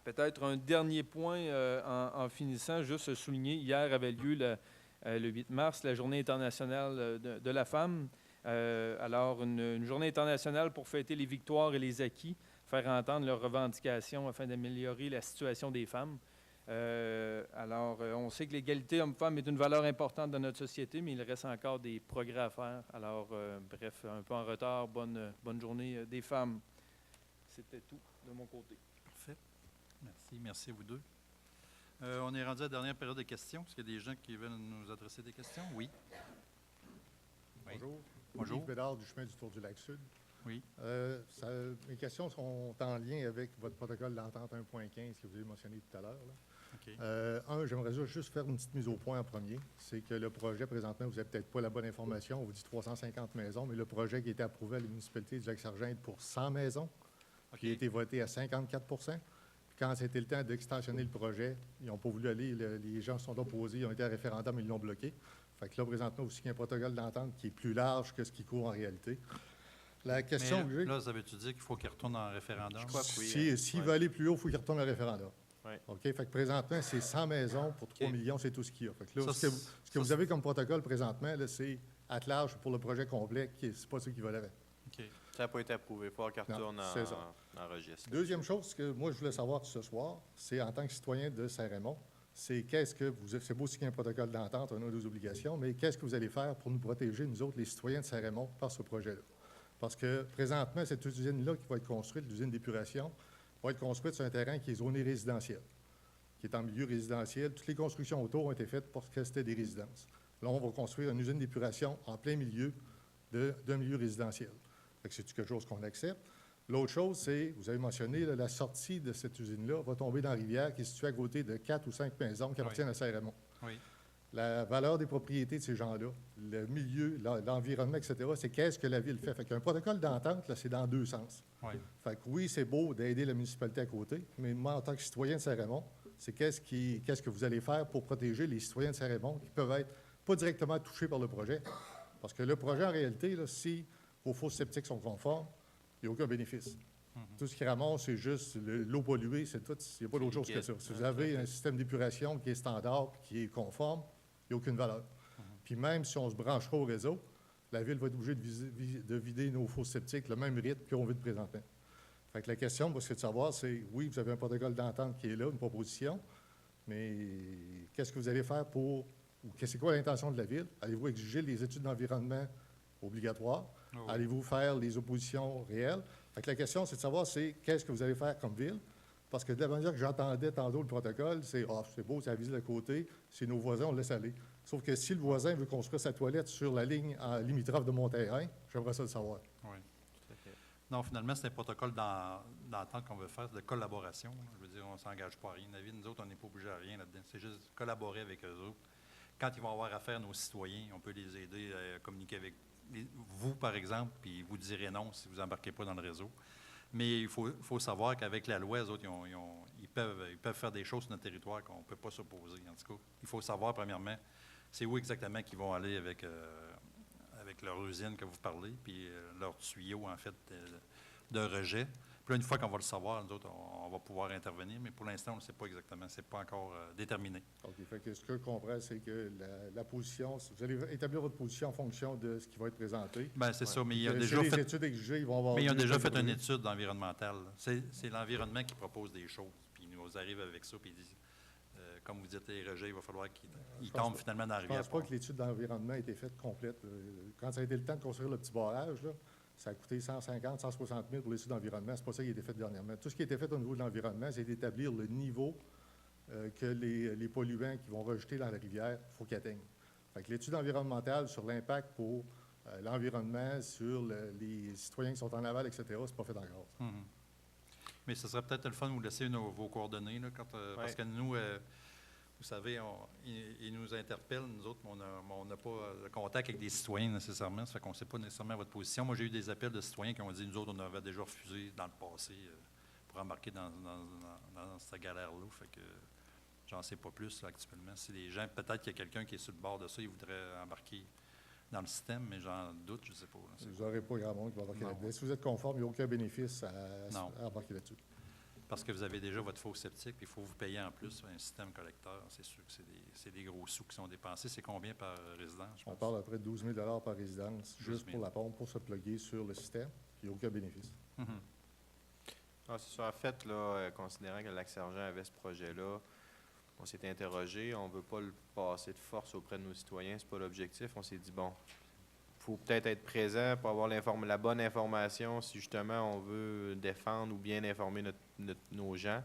peut-être un dernier point en finissant, juste souligner, hier avait lieu le 8 mars, la Journée internationale de la femme. Alors, une journée internationale pour fêter les victoires et les acquis, faire entendre leurs revendications afin d'améliorer la situation des femmes. Alors, on sait que l'égalité homme-femme est une valeur importante dans notre société, mais il reste encore des progrès à faire. Alors, bref, un peu en retard, bonne journée des femmes. C'était tout de mon côté. Parfait. Merci à vous deux. On est rendu à la dernière période de questions. Est-ce qu'il y a des gens qui veulent nous adresser des questions? Oui. Bonjour. Bonjour. Yves Bédard du chemin du Tour du Lac-Sud. Oui. Mes questions sont en lien avec votre protocole d'entente 1.15 que vous avez mentionné tout à l'heure. OK. J'aimerais juste faire une petite mise au point en premier. C'est que le projet, présentement, vous n'avez peut-être pas la bonne information. On vous dit 350 maisons, mais le projet qui a été approuvé à la municipalité du Lac-Sargent est pour 100 maisons, qui a été voté à 54 %. Quand c'était le temps d'extensionner le projet, ils n'ont pas voulu aller. Les gens se sont opposés, ils ont été à référendum, ils l'ont bloqué. Fait que là, présentement, aussi, il y a un protocole d'entente qui est plus large que ce qui court en réalité. La question que j'ai... Là, ça veut-tu dire qu'il faut qu'il retourne en référendum? Je crois que oui. S'il veut aller plus haut, il faut qu'il retourne en référendum. Oui. OK? Fait que présentement, c'est 100 maisons pour 3 millions, c'est tout ce qu'il y a. Fait que là, Ça, ce que vous avez comme protocole présentement, là, c'est à large pour le projet complet, c'est pas ceux qui veulent avec. OK. Ça n'a pas été approuvé. Il faut qu'elle retourne en registre. Deuxième chose que moi, je voulais savoir ce soir, c'est en tant que citoyen de Saint-Raymond, c'est c'est beau signer un protocole d'entente, on a des obligations, mais qu'est-ce que vous allez faire pour nous protéger, nous autres, les citoyens de Saint-Raymond, par ce projet-là? Parce que présentement, cette usine-là qui va être construite, l'usine d'épuration, va être construite sur un terrain qui est zoné résidentiel, qui est en milieu résidentiel. Toutes les constructions autour ont été faites parce que c'était des résidences. Là, on va construire une usine d'épuration en plein milieu d'un milieu résidentiel. Fait que c'est quelque chose qu'on accepte. L'autre chose, c'est, vous avez mentionné, là, la sortie de cette usine-là va tomber dans la rivière qui est située à côté de 4 ou 5 maisons qui appartiennent à Saint-Raymond. Oui. La valeur des propriétés de ces gens-là, le milieu, l'environnement, etc., c'est qu'est-ce que la ville fait. Fait qu'un protocole d'entente, là, c'est dans deux sens. Oui. Fait que oui, c'est beau d'aider la municipalité à côté, mais moi, en tant que citoyen de Saint-Raymond, c'est qu'est-ce que vous allez faire pour protéger les citoyens de Saint-Raymond qui peuvent être pas directement touchés par le projet. Parce que le projet, en réalité, là, si vos fosses septiques sont conformes, il n'y a aucun bénéfice. Tout ce qui ramasse, c'est juste l'eau polluée, c'est tout. Il n'y a pas d'autre chose que ça. Si vous avez un système d'épuration qui est standard puis qui est conforme, il n'y a aucune valeur. Puis même si on se branchera au réseau, la Ville va être obligée de vider nos fosses septiques le même rythme qu'on vide présentement. Fait que la question, c'est de savoir, oui, vous avez un protocole d'entente qui est là, une proposition, mais qu'est-ce que vous allez faire ou c'est quoi l'intention de la Ville? Allez-vous exiger les études d'environnement obligatoires? Oh. Allez-vous faire les oppositions réelles? Fait que la question, c'est de savoir, qu'est-ce que vous allez faire comme Ville? Parce que de la manière que j'entendais tantôt le protocole, c'est beau, c'est la visite de côté, c'est nos voisins, on le laisse aller. Sauf que si le voisin veut construire sa toilette sur la ligne limitrophe de mon terrain, j'aimerais ça le savoir. Oui. Non, finalement, c'est un protocole d'entente qu'on veut faire, de collaboration. Je veux dire, on ne s'engage pas à rien. La vie, nous autres, on n'est pas obligés à rien là-dedans. C'est juste collaborer avec eux autres. Quand ils vont avoir affaire à nos citoyens, on peut les aider à communiquer avec vous, par exemple, puis vous direz non si vous n'embarquez pas dans le réseau. Mais il faut savoir qu'avec la loi, les autres, ils peuvent faire des choses sur notre territoire qu'on ne peut pas s'opposer. En tout cas, il faut savoir, premièrement, c'est où exactement qu'ils vont aller avec leur usine que vous parlez, puis leur tuyau, en fait, de rejet. Puis là, une fois qu'on va le savoir, nous autres, on va pouvoir intervenir, mais pour l'instant, on ne sait pas exactement. Ce n'est pas encore déterminé. OK. Fait que ce que je comprends, c'est que la position, vous allez établir votre position en fonction de ce qui va être présenté. Bien, c'est ça, mais il y a les déjà fait... études exigées, ils vont avoir... Mais ils ont déjà fait une étude environnementale. C'est l'environnement qui propose des choses, puis ils nous arrivent avec ça, puis ils disent, comme vous dites, les rejets, il va falloir qu'ils tombent finalement dans la rivière. Je ne pense pas que l'étude d'environnement a été faite complète. Quand ça a été le temps de construire le petit barrage, là, ça a coûté 150 160 000 pour l'étude d'environnement. Ce n'est pas ça qui a été fait dernièrement. Tout ce qui a été fait au niveau de l'environnement, c'est d'établir le niveau que les polluants qui vont rejeter dans la rivière, il faut qu'ils atteignent. Fait que l'étude environnementale sur l'impact pour l'environnement, sur les citoyens qui sont en aval, etc., c'est pas fait encore. Mais ce serait peut-être le fun de vous laisser vos coordonnées, là, parce que nous, vous savez, ils nous interpellent, nous autres, mais on n'a pas de contact avec des citoyens nécessairement, ça fait qu'on ne sait pas nécessairement votre position. Moi, j'ai eu des appels de citoyens qui ont dit, nous autres, on avait déjà refusé dans le passé pour embarquer dans cette galère-là, fait que j'en sais pas plus là, actuellement. Si les gens, peut-être qu'il y a quelqu'un qui est sur le bord de ça, il voudrait embarquer dans le système, mais j'en doute, je ne sais pas. Là, vous n'aurez pas grand monde qui va embarquer là-dedans. Si vous êtes conforme, il n'y a aucun bénéfice à embarquer là-dessus. Parce que vous avez déjà votre fosse septique, puis il faut vous payer en plus un système collecteur. C'est sûr que c'est des gros sous qui sont dépensés. C'est combien par résidence? On parle à peu près de 12 000 par résidence, juste pour la pompe, pour se plugger sur le système. Il n'y a aucun bénéfice. C'est ça. En fait, là, considérant que Lac-Sergent avait ce projet-là, on s'est interrogé. On ne veut pas le passer de force auprès de nos citoyens. Ce n'est pas l'objectif. On s'est dit, bon, il faut peut-être être présent pour avoir la bonne information si justement on veut défendre ou bien informer nos gens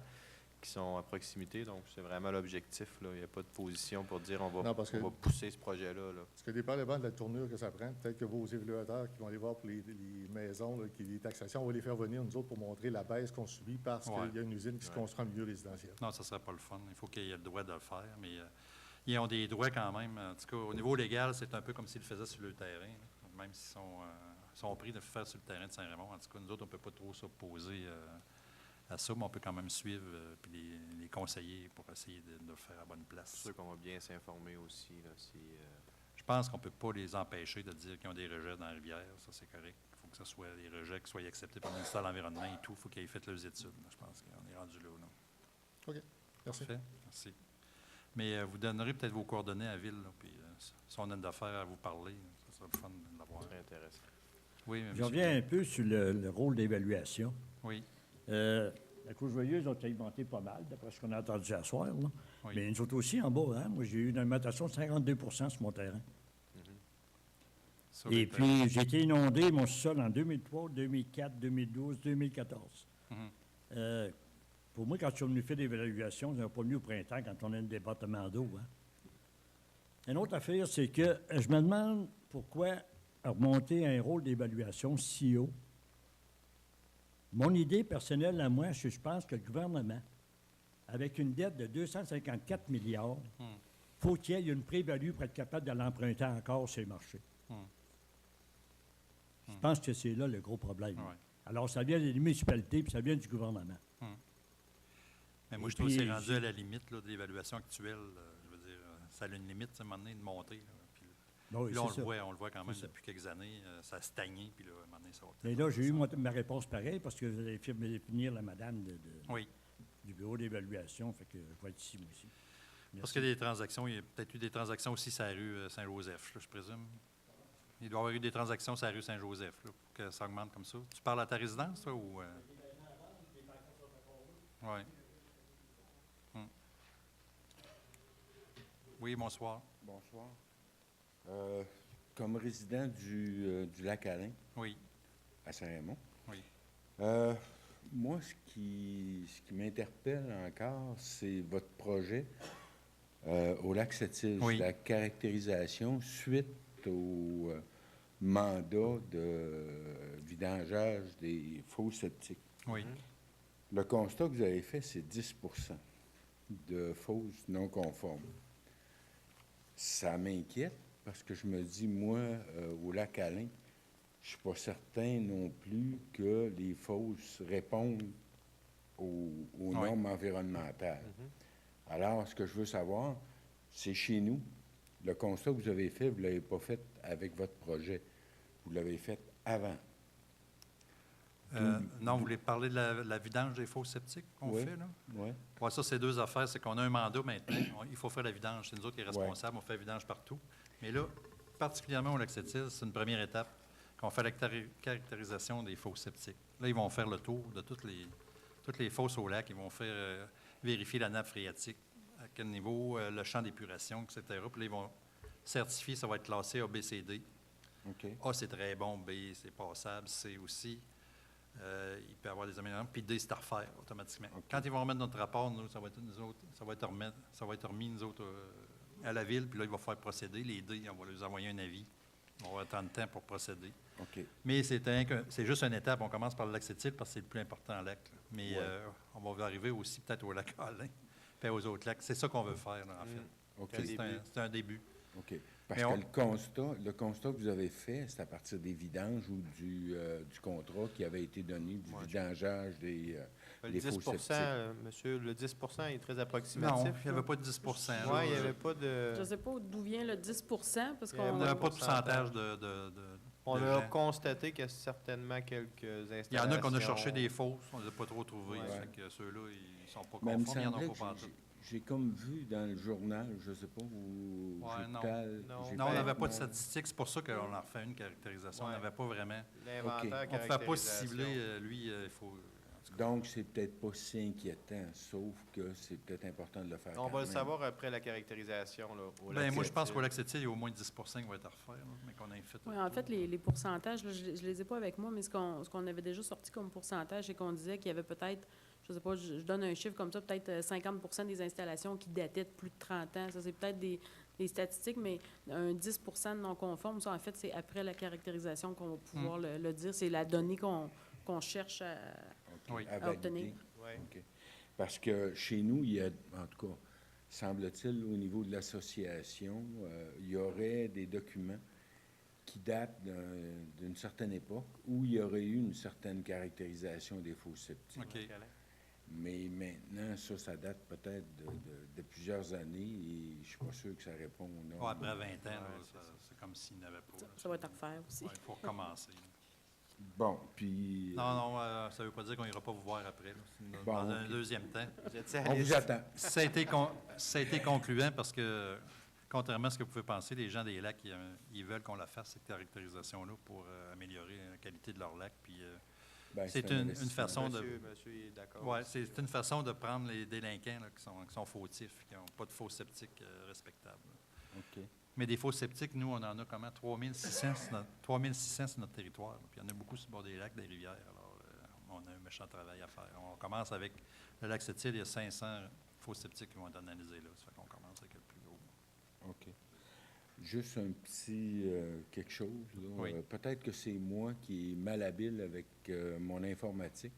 qui sont à proximité. Donc, c'est vraiment l'objectif. Il n'y a pas de position pour dire on va pousser ce projet-là. Parce que dépendamment de la tournure que ça prend, peut-être que vos évaluateurs qui vont aller voir pour les maisons, là, les taxations, on va les faire venir, nous autres, pour montrer la baisse qu'on subit parce qu'il y a une usine qui se construit en milieu résidentiel. Non, ça ne serait pas le fun. Il faut qu'il y ait le droit de le faire, mais ils ont des droits quand même. En tout cas, au niveau légal, c'est un peu comme s'ils le faisaient sur le terrain, là, même s'ils sont pris de le faire sur le terrain de Saint-Raymond. En tout cas, nous autres, on ne peut pas trop s'opposer à ça, mais on peut quand même suivre puis les conseiller pour essayer de le faire à la bonne place. C'est sûr qu'on va bien s'informer aussi. Là, Je pense qu'on ne peut pas les empêcher de dire qu'ils ont des rejets dans la rivière. Ça, c'est correct. Il faut que ce soit des rejets qui soient acceptés par le ministère de l'Environnement et tout. Il faut qu'ils aient fait leurs études. Je pense qu'on est rendu là. OK. Merci. Parfait. Merci. Mais vous donnerez peut-être vos coordonnées à la Ville, là, puis si on a une affaire à vous parler, ça serait le fun de l'avoir. Très intéressant. Oui, je reviens un peu sur le rôle d'évaluation. Oui. La Couche joyeuse ont alimenté pas mal, d'après ce qu'on a entendu ce soir. Là. Oui. Mais nous autres aussi, en bas, hein? Moi, j'ai eu une alimentation de 52 sur mon terrain. Et puis, j'ai été inondé, mon sol, en 2003, 2004, 2012, 2014. Pour moi, quand je suis venu faire l'évaluation, je n'ai pas venu au printemps quand on a un département d'eau. Hein? Une autre affaire, c'est que je me demande pourquoi remonter un rôle d'évaluation si haut. Mon idée personnelle à moi, je pense que le gouvernement, avec une dette de 254 milliards, faut qu'il y ait une pré-value pour être capable de l'emprunter encore sur les marchés. Je pense que c'est là le gros problème. Ouais. Alors, ça vient des municipalités puis ça vient du gouvernement. Mais moi, je trouve que c'est rendu à la limite là, de l'évaluation actuelle. Je veux dire, ça a une limite, à un moment donné, de monter. Là, puis Oui, Puis là, c'est ça. on le voit quand même C'est ça. depuis quelques années. Ça a stagné, puis là, à un moment donné, ça va Et là, j'ai eu ma réponse pareille parce que vous allez finir la madame Oui. du bureau d'évaluation, fait que je vais être ici, moi aussi. Parce qu'il y a des transactions, il y a peut-être eu des transactions aussi sur la rue Saint-Joseph, là, je présume. Il doit y avoir eu des transactions sur la rue Saint-Joseph, là, pour que ça augmente comme ça. Tu parles à ta résidence, toi, ou... Oui. Oui, bonsoir. Bonsoir. Comme résident du Lac-Alain, Oui. à Saint-Raymond, Oui. moi, ce qui m'interpelle encore, c'est votre projet au Lac-Sept-Îles, Oui. la caractérisation suite au mandat de vidangeage des fosses septiques. Oui. Le constat que vous avez fait, c'est 10 de fosses non conformes. Ça m'inquiète parce que je me dis, moi, au Lac-Alain, je ne suis pas certain non plus que les fosses répondent aux normes environnementales. Alors, ce que je veux savoir, c'est chez nous, le constat que vous avez fait, vous ne l'avez pas fait avec votre projet. Vous l'avez fait avant. Non, vous voulez parler de la vidange des fosses septiques qu'on fait, là? Oui. Ouais, ça, c'est deux affaires. C'est qu'on a un mandat maintenant. Il faut faire la vidange. C'est nous autres qui sommes responsables. On fait la vidange partout. Mais là, particulièrement au Lac-Sept-Îles, c'est une première étape qu'on fait la caractérisation des fosses septiques. Là, ils vont faire le tour de toutes les fosses au lac. Ils vont faire vérifier la nappe phréatique, à quel niveau, le champ d'épuration, etc. Puis là, ils vont certifier, ça va être classé A, B, C, D. OK. A, c'est très bon. B, c'est passable. C aussi. Il peut y avoir des améliorations. Puis D, c'est à refaire automatiquement. OK. Quand ils vont remettre notre rapport, nous, ça va être remis, nous autres, à la ville. Puis là, il va falloir procéder. Les D, on va leur envoyer un avis. On va avoir tant de temps pour procéder. OK. Mais c'est juste une étape. On commence par le lac Sept-Îles parce que c'est le plus important lac. Là. Mais on va arriver aussi peut-être au lac Alain, puis aux autres lacs. C'est ça qu'on veut faire, là, en fait. OK. C'est un début. OK. Parce que le constat que vous avez fait, c'est à partir des vidanges ou du contrat qui avait été donné, du vidangeage des fosses septiques. Monsieur, le 10 est très approximatif. Non, il n'y avait pas de 10 Oui, il n'y avait pas de... Je ne sais pas d'où vient le 10 parce Il qu'on... n'y avait pas de pourcentage On de a gens. constaté qu'il y a certainement quelques installations... Il y en a qu'on a cherché des fausses, on ne les a pas trop trouvées. Ouais. Fait que ceux-là, ils ne sont pas Mais il me conformes, il y en a semblait pas que partout. j'ai comme vu dans le journal, je ne sais pas, ou Ouais, non. Non, on n'avait pas de statistiques, c'est pour ça qu'on en refait une caractérisation. On Ouais. n'avait pas vraiment. L'inventaire, On ne fait pas cibler, lui, il faut. Donc, c'est peut-être pas si inquiétant, sauf que c'est peut-être important de le faire. On quand va le même. savoir après la caractérisation. Là, au Ben, lac moi, je pense Sept-Îles. qu'au lac Sept-Îles, il y a au moins 10 qui va être à refaire, là, mais qu'on a fait. Oui, en fait, les pourcentages, là, je ne les ai pas avec moi, mais ce qu'on avait déjà sorti comme pourcentage, c'est qu'on disait qu'il y avait peut-être, je ne sais pas, je donne un chiffre comme ça, peut-être 50 des installations qui dataient de plus de 30 ans. Ça, c'est peut-être des statistiques, mais un 10 de non-conforme, ça, en fait, c'est après la caractérisation qu'on va pouvoir le dire. C'est la donnée qu'on cherche à obtenir. Ouais. OK. Parce que chez nous, il y a, en tout cas, semble-t-il, au niveau de l'association, il y aurait des documents qui datent d'une certaine époque où il y aurait eu une certaine caractérisation des fosses septiques. OK. Mais maintenant, ça date peut-être de plusieurs années et je ne suis pas sûr que ça répond aux normes. Après 20 ans, là, c'est comme s'il n'y en avait pas. Ça va être à refaire aussi. Il faut recommencer. Bon, puis... Non, ça ne veut pas dire qu'on n'ira pas vous voir après. Là. Bon, Dans un OK. deuxième temps. On vous attend. Ça a été concluant parce que, contrairement à ce que vous pouvez penser, les gens des lacs, ils veulent qu'on la fasse, cette caractérisation-là, pour améliorer la qualité de leur lac. Puis, Ben, c'est un une investissement. façon de... Monsieur est d'accord. Oui, c'est une façon de prendre les délinquants là, qui sont fautifs, qui n'ont pas de fosses septiques respectables. OK. Mais des fosses septiques, nous, on en a comment? 3600 sur notre territoire. Là. Puis il y en a beaucoup sur le bord des lacs, des rivières. Alors, on a un méchant travail à faire. On commence avec le lac Sept-Îles, il y a 500 fosses septiques qui vont être analysées là. Ça fait qu'on commence avec le plus gros. OK. Juste un petit quelque chose. Là. Oui. Peut-être que c'est moi qui est malhabile avec mon informatique,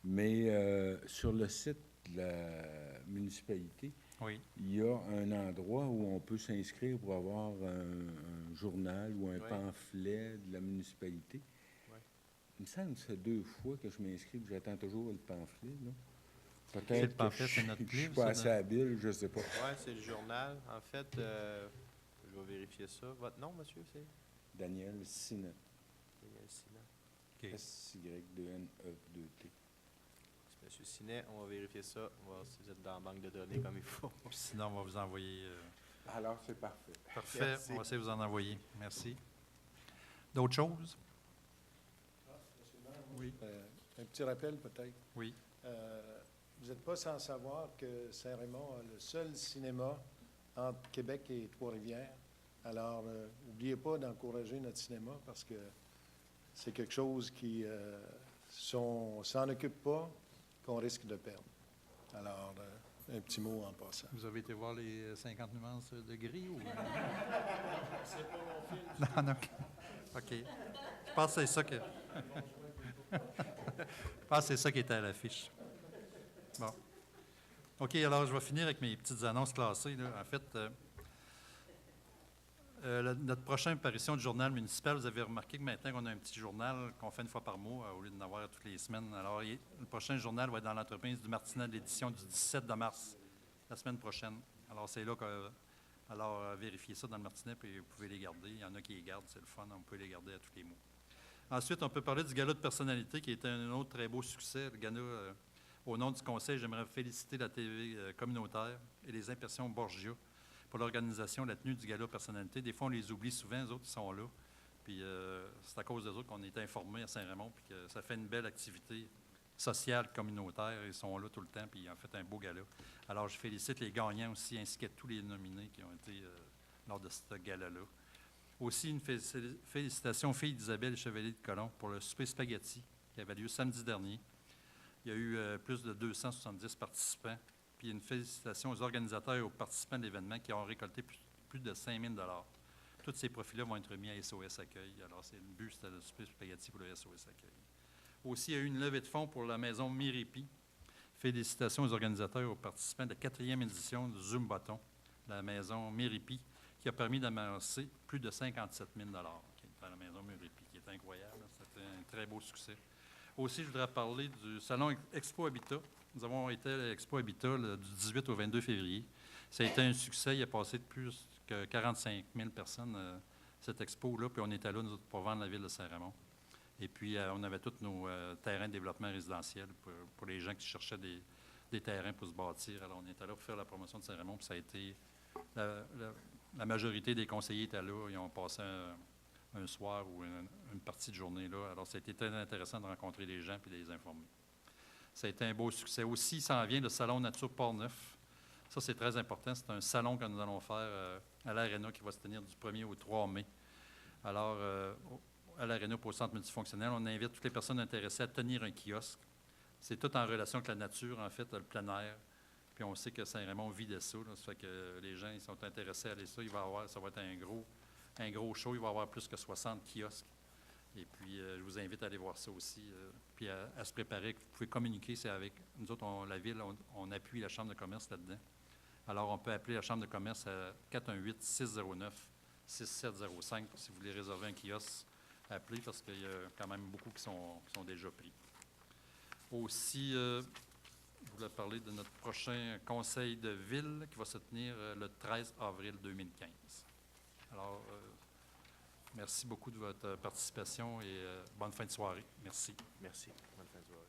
mais sur le site de la municipalité, Oui. il y a un endroit où on peut s'inscrire pour avoir un journal ou un pamphlet de la municipalité. Oui. Il me semble que c'est 2 fois que je m'inscris, que j'attends toujours le pamphlet. Là. C'est le Peut-être pamphlet, que c'est notre je suis livre, pas ça, assez habile, je ne sais pas. Oui, c'est le journal. En fait, je Je vais vérifier ça. Votre nom, monsieur, c'est? Daniel Sinet. Daniel Sinet. OK. S-Y-2-N-E-2-T. Monsieur Sinet, on va vérifier ça. On va voir si vous êtes dans la banque de données comme il faut. Puis sinon, on va vous envoyer... Alors, c'est parfait. Parfait. Merci. On va essayer de vous en envoyer. Merci. D'autres choses? Oui. Un petit rappel peut-être. Oui. Vous n'êtes pas sans savoir que Saint-Raymond a le seul cinéma entre Québec et Trois-Rivières. Alors, n'oubliez pas d'encourager notre cinéma parce que c'est quelque chose qui, si on ne s'en occupe pas, qu'on risque de perdre. Alors, un petit mot en passant. Vous avez été voir les 50 nuances de gris ou... C'est pas mon film. Non, non. OK. Je pense que c'est ça que... Je pense que c'est ça qui était à l'affiche. Bon. OK, alors je vais finir avec mes petites annonces classées, là. En fait, notre prochaine parution du journal municipal, vous avez remarqué que maintenant qu'on a un petit journal qu'on fait une fois par mois au lieu d'en avoir toutes les semaines. Alors, le prochain journal va être dans l'entreprise du Martinet de l'édition du 17 de mars, la semaine prochaine. Alors, c'est là que... Alors, vérifiez ça dans le Martinet, puis vous pouvez les garder. Il y en a qui les gardent, c'est le fun. On peut les garder à tous les mois. Ensuite, on peut parler du gala de personnalité, qui était un autre très beau succès. Le gala, au nom du conseil, j'aimerais féliciter la TV communautaire et les impressions Borgia pour l'organisation, la tenue du gala personnalité. Des fois, on les oublie souvent, les autres, ils sont là. Puis c'est à cause des autres qu'on est informés à Saint-Raymond, puis que ça fait une belle activité sociale, communautaire. Ils sont là tout le temps, puis ils ont fait un beau gala. Alors, je félicite les gagnants aussi, ainsi que tous les nominés qui ont été lors de ce gala-là. Aussi, une félicitation aux filles d'Isabelle Chevalier de Colomb pour le souper spaghetti qui avait lieu samedi dernier. Il y a eu plus de 270 participants. Puis une félicitation aux organisateurs et aux participants de l'événement qui ont récolté plus de 5 000 $. Tous ces profits-là vont être remis à SOS Accueil. Alors, c'est le but, c'était le souper spaghetti pour le SOS Accueil. Aussi, il y a eu une levée de fonds pour la maison Miripi. Félicitations aux organisateurs et aux participants de la 4e édition du Zoom Bâton, la maison Miripi, qui a permis d'amasser plus de 57 000 $. Dans la maison Miripi, qui est incroyable. C'était un très beau succès. Aussi, je voudrais parler du salon Expo Habitat. Nous avons été à l'Expo Habitat du 18 au 22 février. Ça a été un succès. Il a passé de plus que 45 000 personnes, cette expo-là. Puis on était là, nous autres, pour vendre la ville de Saint-Raymond. Et puis, on avait tous nos terrains de développement résidentiel pour les gens qui cherchaient des terrains pour se bâtir. Alors, on était là pour faire la promotion de Saint-Raymond. Puis ça a été... La majorité des conseillers étaient là. Ils ont passé un soir ou une partie de journée là. Alors, ça a été très intéressant de rencontrer les gens et de les informer. Ça a été un beau succès. Aussi, ça en vient le Salon Nature Port-Neuf. Ça, c'est très important. C'est un salon que nous allons faire à l'Arena qui va se tenir du 1er au 3 mai. Alors, à l'Arena pour le centre multifonctionnel, on invite toutes les personnes intéressées à tenir un kiosque. C'est tout en relation avec la nature, en fait, le plein air. Puis on sait que Saint-Raymond vit de ça. Là. Ça fait que les gens ils sont intéressés à aller ça. Ça va être un gros show. Il va y avoir plus que 60 kiosques. Et puis, je vous invite à aller voir ça aussi. Puis à se préparer. Vous pouvez communiquer. C'est avec nous autres, la Ville, on appuie la Chambre de commerce là-dedans. Alors, on peut appeler la Chambre de commerce à 418-609-6705 si vous voulez réserver un kiosque. Appelez parce qu'il y a quand même beaucoup qui sont déjà pris. Aussi, je voulais parler de notre prochain conseil de ville qui va se tenir le 13 avril 2015. Alors, merci beaucoup de votre participation et bonne fin de soirée. Merci. Merci. Bonne fin de soirée.